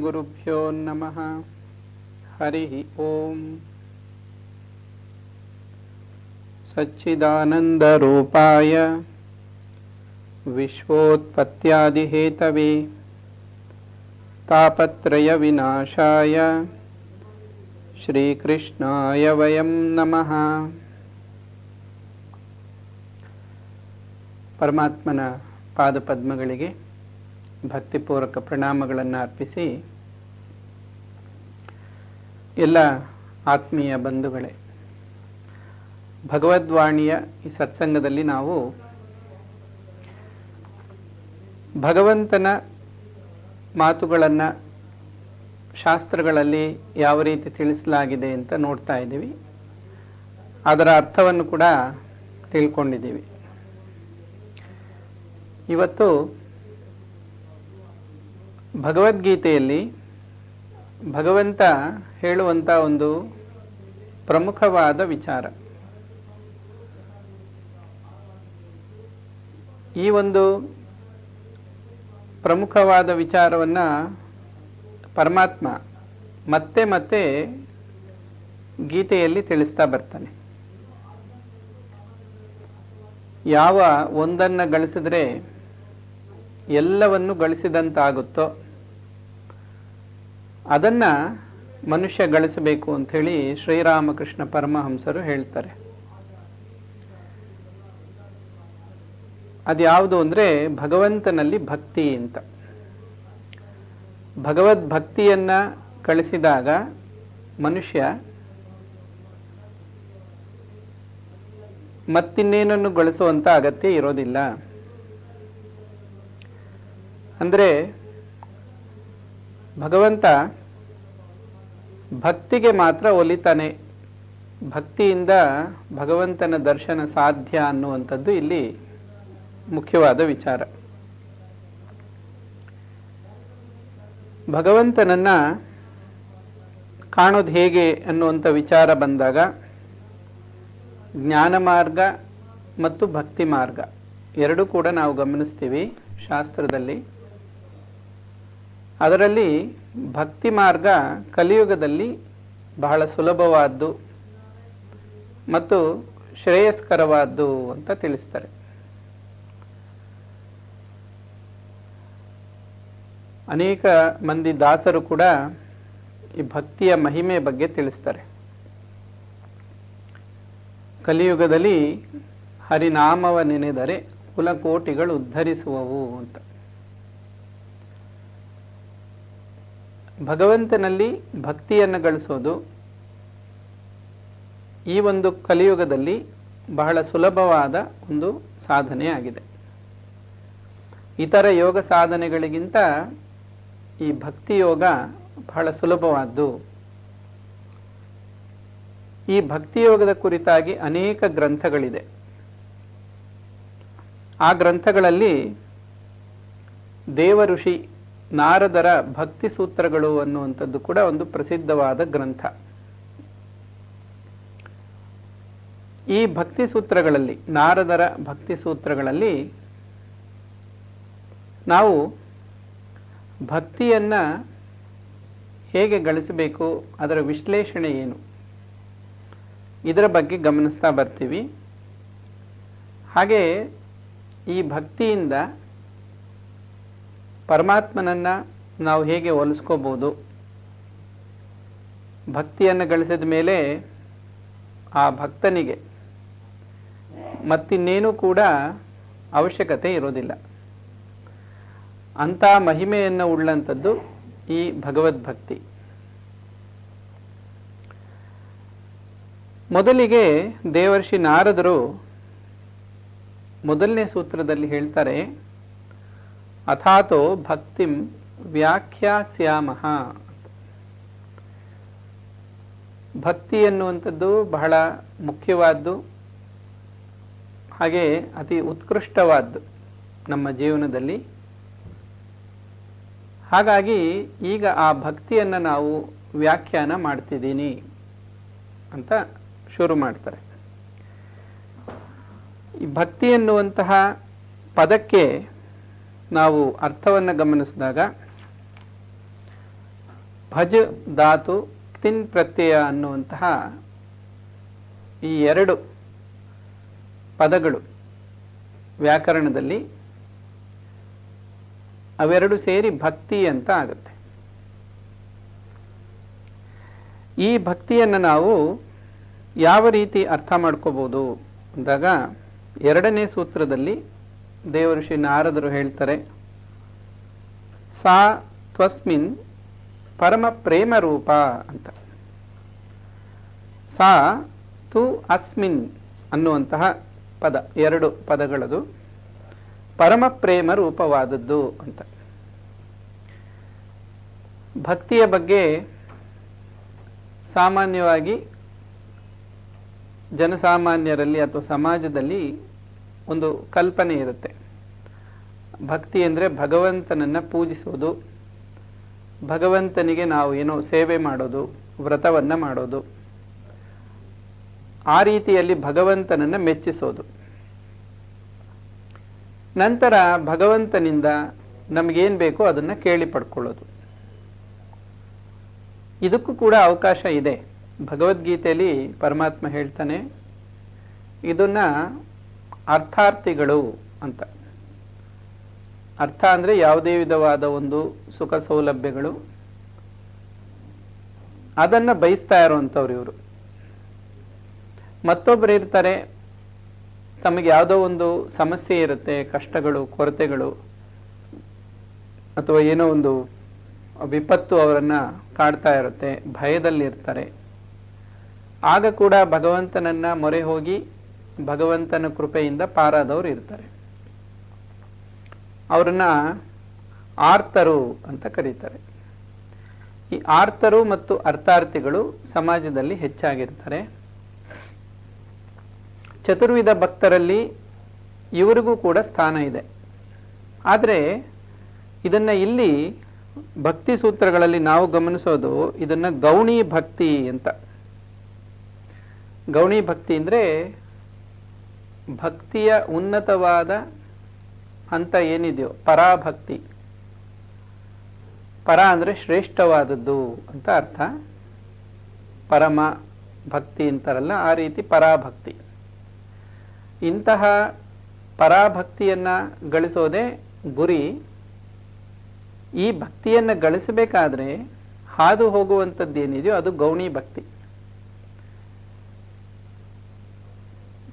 ಗುರುಭ್ಯೋ ನಮಃ. ಹರಿ ಓಂ. ಸಚ್ಚಿದಾನಂದರೂಪಾಯ ವಿಶ್ವೋತ್ಪತ್ತ್ಯಾದಿಹೇತವೇ ತಾಪತ್ರಯ ವಿನಾಶಾಯ ಶ್ರೀಕೃಷ್ಣಾಯ ವಯಂ ನಮಃ. ಪರಮಾತ್ಮನ ಪಾದಪದ್ಮಗಳಿಗೆ ಭಕ್ತಿಪೂರ್ವಕ ಪ್ರಣಾಮಗಳನ್ನು ಅರ್ಪಿಸಿ, ಎಲ್ಲ ಆತ್ಮೀಯ ಬಂಧುಗಳೇ, ಭಗವದ್ವಾಣಿಯ ಈ ಸತ್ಸಂಗದಲ್ಲಿ ನಾವು ಭಗವಂತನ ಮಾತುಗಳನ್ನು ಶಾಸ್ತ್ರಗಳಲ್ಲಿ ಯಾವ ರೀತಿ ತಿಳಿಸಲಾಗಿದೆ ಅಂತ ನೋಡ್ತಾ ಇದ್ದೀವಿ. ಅದರ ಅರ್ಥವನ್ನು ಕೂಡ ತಿಳ್ಕೊಂಡಿದ್ದೀವಿ. ಇವತ್ತು ಭಗವದ್ಗೀತೆಯಲ್ಲಿ ಭಗವಂತ ಹೇಳುವಂಥ ಒಂದು ಪ್ರಮುಖವಾದ ವಿಚಾರ. ಈ ಒಂದು ಪ್ರಮುಖವಾದ ವಿಚಾರವನ್ನು ಪರಮಾತ್ಮ ಮತ್ತೆ ಮತ್ತೆ ಗೀತೆಯಲ್ಲಿ ತಿಳಿಸ್ತಾ ಬರ್ತಾನೆ. ಯಾವ ಒಂದನ್ನು ಗಳಿಸಿದ್ರೆ ಎಲ್ಲವನ್ನು ಗಳಿಸಿದಂತಾಗುತ್ತೋ ಅದನ್ನು ಮನುಷ್ಯ ಗಳಿಸಬೇಕು ಅಂಥೇಳಿ ಶ್ರೀರಾಮಕೃಷ್ಣ ಪರಮಹಂಸರು ಹೇಳ್ತಾರೆ. ಅದ್ಯಾವುದು ಅಂದರೆ ಭಗವಂತನಲ್ಲಿ ಭಕ್ತಿ ಅಂತ. ಭಗವದ್ಭಕ್ತಿಯನ್ನು ಗಳಿಸಿದಾಗ ಮನುಷ್ಯ ಮತ್ತಿನ್ನೇನನ್ನು ಗಳಿಸುವಂಥ ಅಗತ್ಯ ಇರೋದಿಲ್ಲ. ಅಂದರೆ ಭಗವಂತ ಭಕ್ತಿಗೆ ಮಾತ್ರ ಒಲಿತಾನೆ, ಭಕ್ತಿಯಿಂದ ಭಗವಂತನ ದರ್ಶನ ಸಾಧ್ಯ ಅನ್ನುವಂಥದ್ದು ಇಲ್ಲಿ ಮುಖ್ಯವಾದ ವಿಚಾರ. ಭಗವಂತನನ್ನು ಕಾಣೋದು ಹೇಗೆ ಅನ್ನುವಂಥ ವಿಚಾರ ಬಂದಾಗ ಜ್ಞಾನ ಮಾರ್ಗ ಮತ್ತು ಭಕ್ತಿ ಮಾರ್ಗ ಎರಡೂ ಕೂಡ ನಾವು ಗಮನಿಸ್ತೀವಿ ಶಾಸ್ತ್ರದಲ್ಲಿ. ಅದರಲ್ಲಿ ಭಕ್ತಿ ಮಾರ್ಗ ಕಲಿಯುಗದಲ್ಲಿ ಬಹಳ ಸುಲಭವಾದ್ದು ಮತ್ತು ಶ್ರೇಯಸ್ಕರವಾದ್ದು ಅಂತ ತಿಳಿಸ್ತಾರೆ. ಅನೇಕ ಮಂದಿ ದಾಸರು ಕೂಡ ಈ ಭಕ್ತಿಯ ಮಹಿಮೆ ಬಗ್ಗೆ ತಿಳಿಸ್ತಾರೆ. ಕಲಿಯುಗದಲ್ಲಿ ಹರಿನಾಮವ ನೆನೆದರೆ ಕುಲಕೋಟಿಗಳು ಉದ್ಧರಿಸುವವು ಅಂತ. ಭಗವಂತನಲ್ಲಿ ಭಕ್ತಿಯನ್ನು ಗಳಿಸೋದು ಈ ಒಂದು ಕಲಿಯುಗದಲ್ಲಿ ಬಹಳ ಸುಲಭವಾದ ಒಂದು ಸಾಧನೆಯಾಗಿದೆ. ಇತರ ಯೋಗ ಸಾಧನೆಗಳಿಗಿಂತ ಈ ಭಕ್ತಿ ಯೋಗ ಬಹಳ ಸುಲಭವಾದ್ದು. ಈ ಭಕ್ತಿ ಯೋಗದ ಕುರಿತಾಗಿ ಅನೇಕ ಗ್ರಂಥಗಳಿದೆ. ಆ ಗ್ರಂಥಗಳಲ್ಲಿ ದೇವಋಷಿ ನಾರದರ ಭಕ್ತಿ ಸೂತ್ರಗಳು ಅನ್ನುವಂಥದ್ದು ಕೂಡ ಒಂದು ಪ್ರಸಿದ್ಧವಾದ ಗ್ರಂಥ. ಈ ಭಕ್ತಿ ಸೂತ್ರಗಳಲ್ಲಿ, ನಾರದರ ಭಕ್ತಿ ಸೂತ್ರಗಳಲ್ಲಿ ನಾವು ಭಕ್ತಿಯನ್ನು ಹೇಗೆ ಗಳಿಸಬೇಕು, ಅದರ ವಿಶ್ಲೇಷಣೆ ಏನು, ಇದರ ಬಗ್ಗೆ ಗಮನಿಸ್ತಾ ಬರ್ತೀವಿ. ಹಾಗೆ ಈ ಭಕ್ತಿಯಿಂದ ಪರಮಾತ್ಮನನ್ನು ನಾವು ಹೇಗೆ ಹೋಲಿಸ್ಕೋಬೋದು, ಭಕ್ತಿಯನ್ನು ಗಳಿಸಿದ ಮೇಲೆ ಆ ಭಕ್ತನಿಗೆ ಮತ್ತಿನ್ನೇನೂ ಕೂಡ ಅವಶ್ಯಕತೆ ಇರೋದಿಲ್ಲ. ಅಂಥ ಮಹಿಮೆಯನ್ನು ಉಳ್ಳಂಥದ್ದು ಈ ಭಗವದ್ಭಕ್ತಿ. ಮೊದಲಿಗೆ ದೇವರ್ಷಿ ನಾರದರು ಮೊದಲನೇ ಸೂತ್ರದಲ್ಲಿ ಹೇಳ್ತಾರೆ, ಅಥಾತೋ ಭಕ್ತಿಂ ವ್ಯಾಖ್ಯಾಸ್ಯಾಮಃ. ಭಕ್ತಿ ಎನ್ನುವಂಥದ್ದು ಬಹಳ ಮುಖ್ಯವಾದ್ದು, ಹಾಗೆ ಅತಿ ಉತ್ಕೃಷ್ಟವಾದ್ದು ನಮ್ಮ ಜೀವನದಲ್ಲಿ. ಹಾಗಾಗಿ ಈಗ ಆ ಭಕ್ತಿಯನ್ನು ನಾವು ವ್ಯಾಖ್ಯಾನ ಮಾಡ್ತಿದ್ದೀನಿ ಅಂತ ಶುರು ಮಾಡ್ತಾರೆ. ಈ ಭಕ್ತಿ ಎನ್ನುವಂತಹ ಪದಕ್ಕೆ ನಾವು ಅರ್ಥವನ್ನು ಗಮನಿಸಿದಾಗ ಭಜ್ ಧಾತು ಕ್ತಿನ್ ಪ್ರತ್ಯಯ ಅನ್ನುವಂತಹ ಈ ಎರಡು ಪದಗಳು ವ್ಯಾಕರಣದಲ್ಲಿ ಅವೆರಡು ಸೇರಿ ಭಕ್ತಿ ಅಂತ ಆಗುತ್ತೆ. ಈ ಭಕ್ತಿಯನ್ನು ನಾವು ಯಾವ ರೀತಿ ಅರ್ಥ ಮಾಡ್ಕೋಬಹುದು ಅಂದಾಗ, ಎರಡನೇ ಸೂತ್ರದಲ್ಲಿ ದೇವಋಷಿ ನಾರದರು ಹೇಳ್ತಾರೆ, ಸಾ ತ್ವಸ್ಮಿನ್ ಪರಮ ಪ್ರೇಮ ರೂಪ ಅಂತ. ಸಾ ತು ಅಸ್ಮಿನ್ ಅನ್ನುವಂತಹ ಪದ, ಎರಡು ಪದಗಳದು ಪರಮ ಪ್ರೇಮ ರೂಪವಾದದ್ದು ಅಂತ. ಭಕ್ತಿಯ ಬಗ್ಗೆ ಸಾಮಾನ್ಯವಾಗಿ ಜನಸಾಮಾನ್ಯರಲ್ಲಿ ಅಥವಾ ಸಮಾಜದಲ್ಲಿ ಒಂದು ಕಲ್ಪನೆ ಇರುತ್ತೆ. ಭಕ್ತಿ ಅಂದರೆ ಭಗವಂತನನ್ನು ಪೂಜಿಸೋದು, ಭಗವಂತನಿಗೆ ನಾವು ಏನೋ ಸೇವೆ ಮಾಡೋದು, ವ್ರತವನ್ನು ಮಾಡೋದು, ಆ ರೀತಿಯಲ್ಲಿ ಭಗವಂತನನ್ನು ಮೆಚ್ಚಿಸೋದು. ನಂತರ ಭಗವಂತನಿಂದ ನಮಗೇನು ಬೇಕೋ ಅದನ್ನು ಕೇಳಿ ಪಡ್ಕೊಳ್ಳೋದು. ಇದಕ್ಕೂ ಕೂಡ ಅವಕಾಶ ಇದೆ. ಭಗವದ್ಗೀತೆಯಲ್ಲಿ ಪರಮಾತ್ಮ ಹೇಳ್ತಾನೆ, ಇದನ್ನ ಅರ್ಥಾರ್ಥಿಗಳು ಅಂತ. ಅರ್ಥ ಅಂದರೆ ಯಾವುದೇ ವಿಧವಾದ ಒಂದು ಸುಖ ಸೌಲಭ್ಯಗಳು ಅದನ್ನು ಬಯಸ್ತಾ ಇರುವಂಥವ್ರು ಇವರು. ಮತ್ತೊಬ್ಬರು ಇರ್ತಾರೆ, ತಮಗೆ ಯಾವುದೋ ಒಂದು ಸಮಸ್ಯೆ ಇರುತ್ತೆ, ಕಷ್ಟಗಳು, ಕೊರತೆಗಳು, ಅಥವಾ ಏನೋ ಒಂದು ವಿಪತ್ತು ಅವರನ್ನು ಕಾಡ್ತಾ ಇರುತ್ತೆ, ಭಯದಲ್ಲಿರ್ತಾರೆ. ಆಗ ಕೂಡ ಭಗವಂತನನ್ನ ಮೊರೆ ಹೋಗಿ ಭಗವಂತನ ಕೃಪೆಯಿಂದ ಪಾರಾದವರು ಇರ್ತಾರೆ. ಅವರನ್ನ ಆರ್ತರು ಅಂತ ಕರೀತಾರೆ. ಈ ಆರ್ತರು ಮತ್ತು ಅರ್ಥಾರ್ಥಿಗಳು ಸಮಾಜದಲ್ಲಿ ಹೆಚ್ಚಾಗಿರ್ತಾರೆ. ಚತುರ್ವಿಧ ಭಕ್ತರಲ್ಲಿ ಇವರಿಗೂ ಕೂಡ ಸ್ಥಾನ ಇದೆ. ಆದರೆ ಇದನ್ನು ಇಲ್ಲಿ ಭಕ್ತಿ ಸೂತ್ರಗಳಲ್ಲಿ ನಾವು ಗಮನಿಸೋದು, ಇದನ್ನು ಗೌಣಿ ಭಕ್ತಿ ಅಂತ. ಗೌಣಿ ಭಕ್ತಿ ಅಂದರೆ ಭಕ್ತಿಯ ಉನ್ನತವಾದ ಹಂತ ಏನಿದೆಯೋ ಪರಾಭಕ್ತಿ. ಪರ ಅಂದರೆ ಶ್ರೇಷ್ಠವಾದದ್ದು ಅಂತ ಅರ್ಥ. ಪರಮ ಭಕ್ತಿ ಅಂತಾರಲ್ಲ, ಆ ರೀತಿ ಪರಾಭಕ್ತಿ. ಇಂತಹ ಪರಾಭಕ್ತಿಯನ್ನು ಗಳಿಸೋದೇ ಗುರಿ. ಈ ಭಕ್ತಿಯನ್ನು ಗಳಿಸಬೇಕಾದ್ರೆ ಹಾದು ಹೋಗುವಂಥದ್ದು ಏನಿದೆಯೋ ಅದು ಗೌಣಿ ಭಕ್ತಿ.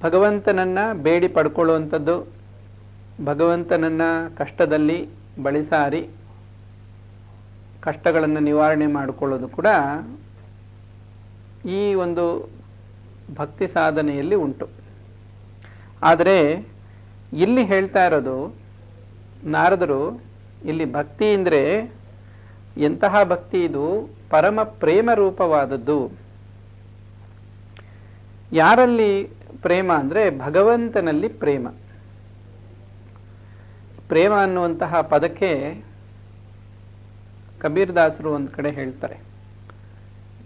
ಭಗವಂತನನ್ನ ಬೇಡಿ ಪಡ್ಕೊಳ್ಳುವಂಥದ್ದು, ಭಗವಂತನನ್ನ ಕಷ್ಟದಲ್ಲಿ ಬಳಿಸಾರಿ ಕಷ್ಟಗಳನ್ನು ನಿವಾರಣೆ ಮಾಡಿಕೊಳ್ಳೋದು ಕೂಡ ಈ ಒಂದು ಭಕ್ತಿ ಸಾಧನೆಯಲ್ಲಿ ಉಂಟು. ಆದರೆ ಇಲ್ಲಿ ಹೇಳ್ತಾ ಇರೋದು ನಾರದರು, ಇಲ್ಲಿ ಭಕ್ತಿ ಅಂದರೆ ಎಂತಹ ಭಕ್ತಿ ಇದು? ಪರಮ ಪ್ರೇಮ ರೂಪವಾದದ್ದು. ಯಾರಲ್ಲಿ ಪ್ರೇಮ ಅಂದರೆ ಭಗವಂತನಲ್ಲಿ ಪ್ರೇಮ. ಪ್ರೇಮ ಅನ್ನುವಂತಹ ಪದಕ್ಕೆ ಕಬೀರ್ ದಾಸರು ಒಂದು ಕಡೆ ಹೇಳ್ತಾರೆ,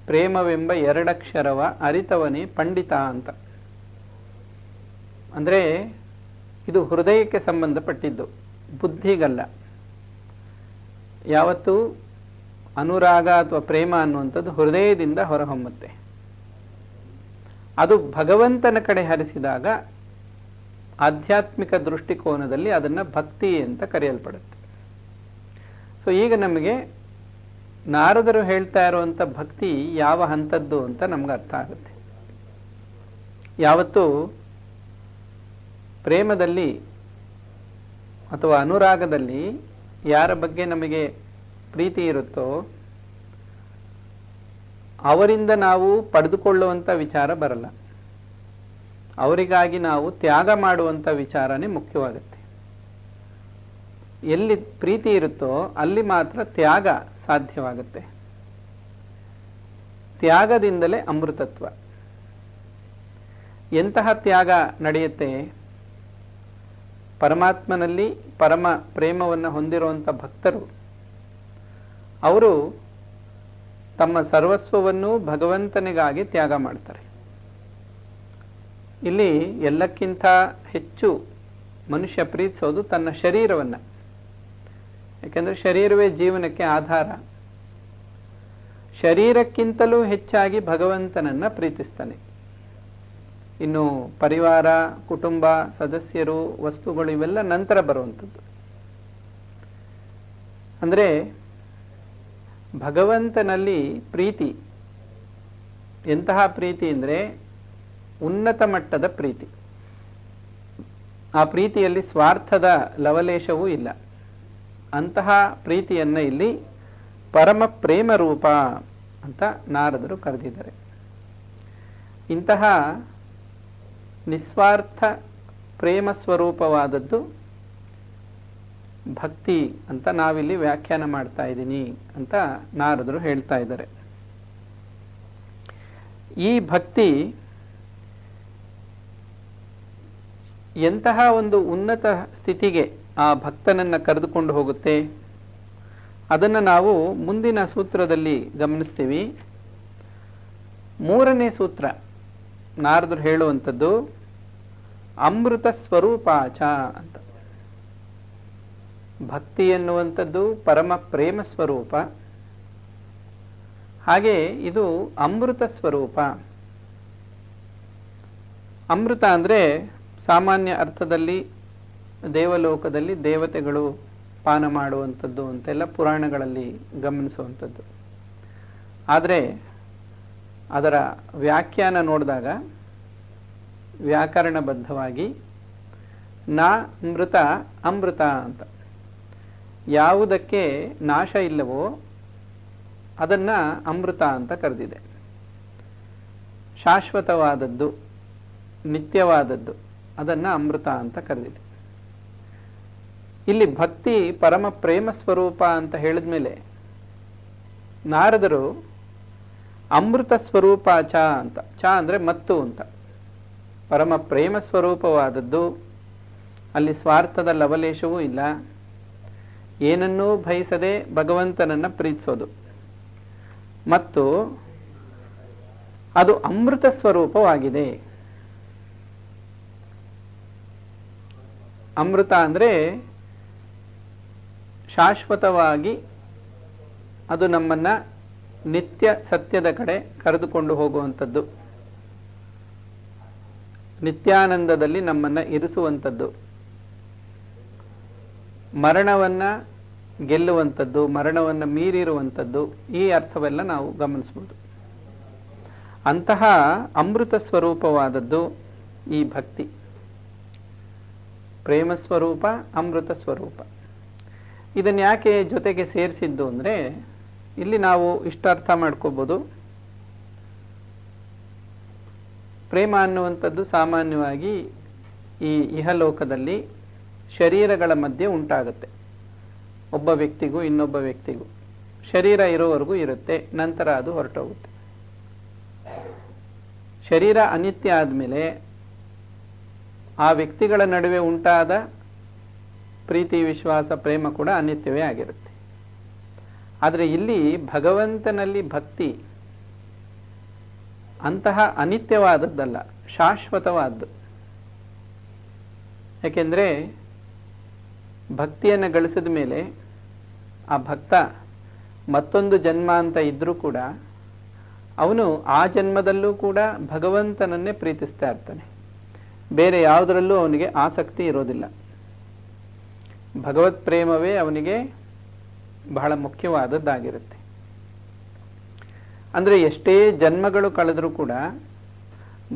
ಪ್ರೇಮವೆಂಬ ಎರಡಕ್ಷರವ ಅರಿತವನೇ ಪಂಡಿತ ಅಂತ. ಅಂದರೆ ಇದು ಹೃದಯಕ್ಕೆ ಸಂಬಂಧಪಟ್ಟಿದ್ದು, ಬುದ್ಧಿಗಲ್ಲ. ಯಾವತ್ತು ಅನುರಾಗ ಅಥವಾ ಪ್ರೇಮ ಅನ್ನುವಂಥದ್ದು ಹೃದಯದಿಂದ ಹೊರಹೊಮ್ಮುತ್ತೆ. ಅದು ಭಗವಂತನ ಕಡೆ ಹರಿಸಿದಾಗ ಆಧ್ಯಾತ್ಮಿಕ ದೃಷ್ಟಿಕೋನದಲ್ಲಿ ಅದನ್ನು ಭಕ್ತಿ ಅಂತ ಕರೆಯಲ್ಪಡುತ್ತೆ. ಸೊ ಈಗ ನಮಗೆ ನಾರದರು ಹೇಳ್ತಾ ಇರುವಂಥ ಭಕ್ತಿ ಯಾವ ಹಂತದ್ದು ಅಂತ ನಮ್ಗೆ ಅರ್ಥ ಆಗುತ್ತೆ. ಯಾವತ್ತು ಪ್ರೇಮದಲ್ಲಿ ಅಥವಾ ಅನುರಾಗದಲ್ಲಿ ಯಾರ ಬಗ್ಗೆ ನಮಗೆ ಪ್ರೀತಿ ಇರುತ್ತೋ ಅವರಿಂದ ನಾವು ಪಡೆದುಕೊಳ್ಳುವಂಥ ವಿಚಾರ ಬರಲ್ಲ. ಅವರಿಗಾಗಿ ನಾವು ತ್ಯಾಗ ಮಾಡುವಂಥ ವಿಚಾರನೇ ಮುಖ್ಯವಾಗುತ್ತೆ. ಎಲ್ಲಿ ಪ್ರೀತಿ ಇರುತ್ತೋ ಅಲ್ಲಿ ಮಾತ್ರ ತ್ಯಾಗ ಸಾಧ್ಯವಾಗುತ್ತೆ. ತ್ಯಾಗದಿಂದಲೇ ಅಮೃತತ್ವ. ಎಂತಹ ತ್ಯಾಗ ನಡೆಯುತ್ತೆ? ಪರಮಾತ್ಮನಲ್ಲಿ ಪರಮ ಪ್ರೇಮವನ್ನು ಹೊಂದಿರುವಂಥ ಭಕ್ತರು ಅವರು ತಮ್ಮ ಸರ್ವಸ್ವವನ್ನು ಭಗವಂತನಿಗಾಗಿ ತ್ಯಾಗ ಮಾಡ್ತಾರೆ. ಇಲ್ಲಿ ಎಲ್ಲಕ್ಕಿಂತ ಹೆಚ್ಚು ಮನುಷ್ಯ ಪ್ರೀತಿಸೋದು ತನ್ನ ಶರೀರವನ್ನು. ಯಾಕೆಂದರೆ ಶರೀರವೇ ಜೀವನಕ್ಕೆ ಆಧಾರ. ಶರೀರಕ್ಕಿಂತಲೂ ಹೆಚ್ಚಾಗಿ ಭಗವಂತನನ್ನ ಪ್ರೀತಿಸ್ತಾನೆ. ಇನ್ನು ಪರಿವಾರ, ಕುಟುಂಬ, ಸದಸ್ಯರು, ವಸ್ತುಗಳು ಇವೆಲ್ಲ ನಂತರ ಬರುವಂಥದ್ದು. ಅಂದರೆ ಭಗವಂತನಲ್ಲಿ ಪ್ರೀತಿ ಎಂತಹ ಪ್ರೀತಿ ಅಂದರೆ ಉನ್ನತ ಮಟ್ಟದ ಪ್ರೀತಿ. ಆ ಪ್ರೀತಿಯಲ್ಲಿ ಸ್ವಾರ್ಥದ ಲವಲೇಶವೂ ಇಲ್ಲ. ಅಂತಹ ಪ್ರೀತಿಯನ್ನು ಇಲ್ಲಿ ಪರಮ ಪ್ರೇಮ ರೂಪ ಅಂತ ನಾರದರು ಕರೆದಿದ್ದಾರೆ. ಇಂತಹ ನಿಸ್ವಾರ್ಥ ಪ್ರೇಮ ಸ್ವರೂಪವಾದದ್ದು ಭಕ್ತಿ ಅಂತ ನಾವಿಲ್ಲಿ ವ್ಯಾಖ್ಯಾನ ಮಾಡ್ತಾ ಇದ್ದೀನಿ ಅಂತ ನಾರದರು ಹೇಳ್ತಾ ಇದ್ದಾರೆ. ಈ ಭಕ್ತಿ ಎಂತಹ ಒಂದು ಉನ್ನತ ಸ್ಥಿತಿಗೆ ಆ ಭಕ್ತನನ್ನು ಕರೆದುಕೊಂಡು ಹೋಗುತ್ತೆ ಅದನ್ನು ನಾವು ಮುಂದಿನ ಸೂತ್ರದಲ್ಲಿ ಗಮನಿಸ್ತೀವಿ. 3ನೇ ಸೂತ್ರ ನಾರದರು ಹೇಳುವಂಥದ್ದು ಅಮೃತ ಸ್ವರೂಪಾಚ ಅಂತ. ಭಕ್ತಿ ಎನ್ನುವಂಥದ್ದು ಪರಮ ಪ್ರೇಮ ಸ್ವರೂಪ, ಹಾಗೆ ಇದು ಅಮೃತ ಸ್ವರೂಪ. ಅಮೃತ ಅಂದರೆ ಸಾಮಾನ್ಯ ಅರ್ಥದಲ್ಲಿ ದೇವಲೋಕದಲ್ಲಿ ದೇವತೆಗಳು ಪಾನ ಮಾಡುವಂಥದ್ದು ಅಂತೆಲ್ಲ ಪುರಾಣಗಳಲ್ಲಿ ಗಮನಿಸುವಂಥದ್ದು. ಆದರೆ ಅದರ ವ್ಯಾಖ್ಯಾನ ನೋಡಿದಾಗ ವ್ಯಾಕರಣಬದ್ಧವಾಗಿ ನಾ ಮೃತ ಅಮೃತ ಅಂತ, ಯಾವುದಕ್ಕೆ ನಾಶ ಇಲ್ಲವೋ ಅದನ್ನು ಅಮೃತ ಅಂತ ಕರೆದಿದೆ. ಶಾಶ್ವತವಾದದ್ದು, ನಿತ್ಯವಾದದ್ದು ಅದನ್ನು ಅಮೃತ ಅಂತ ಕರೆದಿದೆ. ಇಲ್ಲಿ ಭಕ್ತಿ ಪರಮ ಪ್ರೇಮ ಸ್ವರೂಪ ಅಂತ ಹೇಳಿದ ಮೇಲೆ ನಾರದರು ಅಮೃತ ಸ್ವರೂಪ ಚ ಅಂತ, ಚ ಅಂದರೆ ಮತ್ತು ಅಂತ, ಪರಮ ಪ್ರೇಮ ಸ್ವರೂಪವಾದದ್ದು, ಅಲ್ಲಿ ಸ್ವಾರ್ಥದ ಲವಲೇಶವೂ ಇಲ್ಲ, ಏನನ್ನೂ ಬಯಸದೆ ಭಗವಂತನನ್ನು ಪ್ರೀತಿಸೋದು, ಮತ್ತು ಅದು ಅಮೃತ ಸ್ವರೂಪವಾಗಿದೆ. ಅಮೃತ ಅಂದರೆ ಶಾಶ್ವತವಾಗಿ ಅದು ನಮ್ಮನ್ನು ನಿತ್ಯ ಸತ್ಯದ ಕಡೆ ಕರೆದುಕೊಂಡು ಹೋಗುವಂಥದ್ದು, ನಿತ್ಯಾನಂದದಲ್ಲಿ ನಮ್ಮನ್ನು ಇರಿಸುವಂಥದ್ದು, ಮರಣವನ್ನು ಗೆಲ್ಲುವಂಥದ್ದು, ಮರಣವನ್ನು ಮೀರಿರುವಂಥದ್ದು, ಈ ಅರ್ಥವೆಲ್ಲ ನಾವು ಗಮನಿಸ್ಬೋದು. ಅಂತಹ ಅಮೃತ ಸ್ವರೂಪವಾದದ್ದು ಈ ಭಕ್ತಿ. ಪ್ರೇಮ ಸ್ವರೂಪ, ಅಮೃತ ಸ್ವರೂಪ. ಇದನ್ನು ಯಾಕೆ ಜೊತೆಗೆ ಸೇರಿಸಿದ್ದು ಅಂದರೆ ಇಲ್ಲಿ ನಾವು ಇಷ್ಟ ಅರ್ಥ ಮಾಡ್ಕೋಬೋದು. ಪ್ರೇಮ ಅನ್ನುವಂಥದ್ದು ಸಾಮಾನ್ಯವಾಗಿ ಈ ಇಹಲೋಕದಲ್ಲಿ ಶರೀರಗಳ ಮಧ್ಯೆ ಉಂಟಾಗುತ್ತೆ. ಒಬ್ಬ ವ್ಯಕ್ತಿಗೂ ಇನ್ನೊಬ್ಬ ವ್ಯಕ್ತಿಗೂ ಶರೀರ ಇರೋವರೆಗೂ ಇರುತ್ತೆ, ನಂತರ ಅದು ಹೊರಟೋಗುತ್ತೆ. ಶರೀರ ಅನಿತ್ಯ ಆದಮೇಲೆ ಆ ವ್ಯಕ್ತಿಗಳ ನಡುವೆ ಉಂಟಾದ ಪ್ರೀತಿ, ವಿಶ್ವಾಸ, ಪ್ರೇಮ ಕೂಡ ಅನಿತ್ಯವೇ ಆಗಿರುತ್ತೆ. ಆದರೆ ಇಲ್ಲಿ ಭಗವಂತನಲ್ಲಿ ಭಕ್ತಿ ಅಂತಹ ಅನಿತ್ಯವಾದದ್ದಲ್ಲ, ಶಾಶ್ವತವಾದ್ದು. ಯಾಕೆಂದರೆ ಭಕ್ತಿಯನ್ನು ಗಳಿಸಿದ ಮೇಲೆ ಆ ಭಕ್ತ ಮತ್ತೊಂದು ಜನ್ಮ ಅಂತ ಇದ್ರೂ ಕೂಡ ಅವನು ಆ ಜನ್ಮದಲ್ಲೂ ಕೂಡ ಭಗವಂತನನ್ನೇ ಪ್ರೀತಿಸ್ತಾ ಇರ್ತಾನೆ. ಬೇರೆ ಯಾವುದರಲ್ಲೂ ಅವನಿಗೆ ಆಸಕ್ತಿ ಇರೋದಿಲ್ಲ. ಭಗವತ್ ಪ್ರೇಮವೇ ಅವನಿಗೆ ಬಹಳ ಮುಖ್ಯವಾದದ್ದಾಗಿರುತ್ತೆ. ಅಂದರೆ ಎಷ್ಟೇ ಜನ್ಮಗಳು ಕಳೆದರೂ ಕೂಡ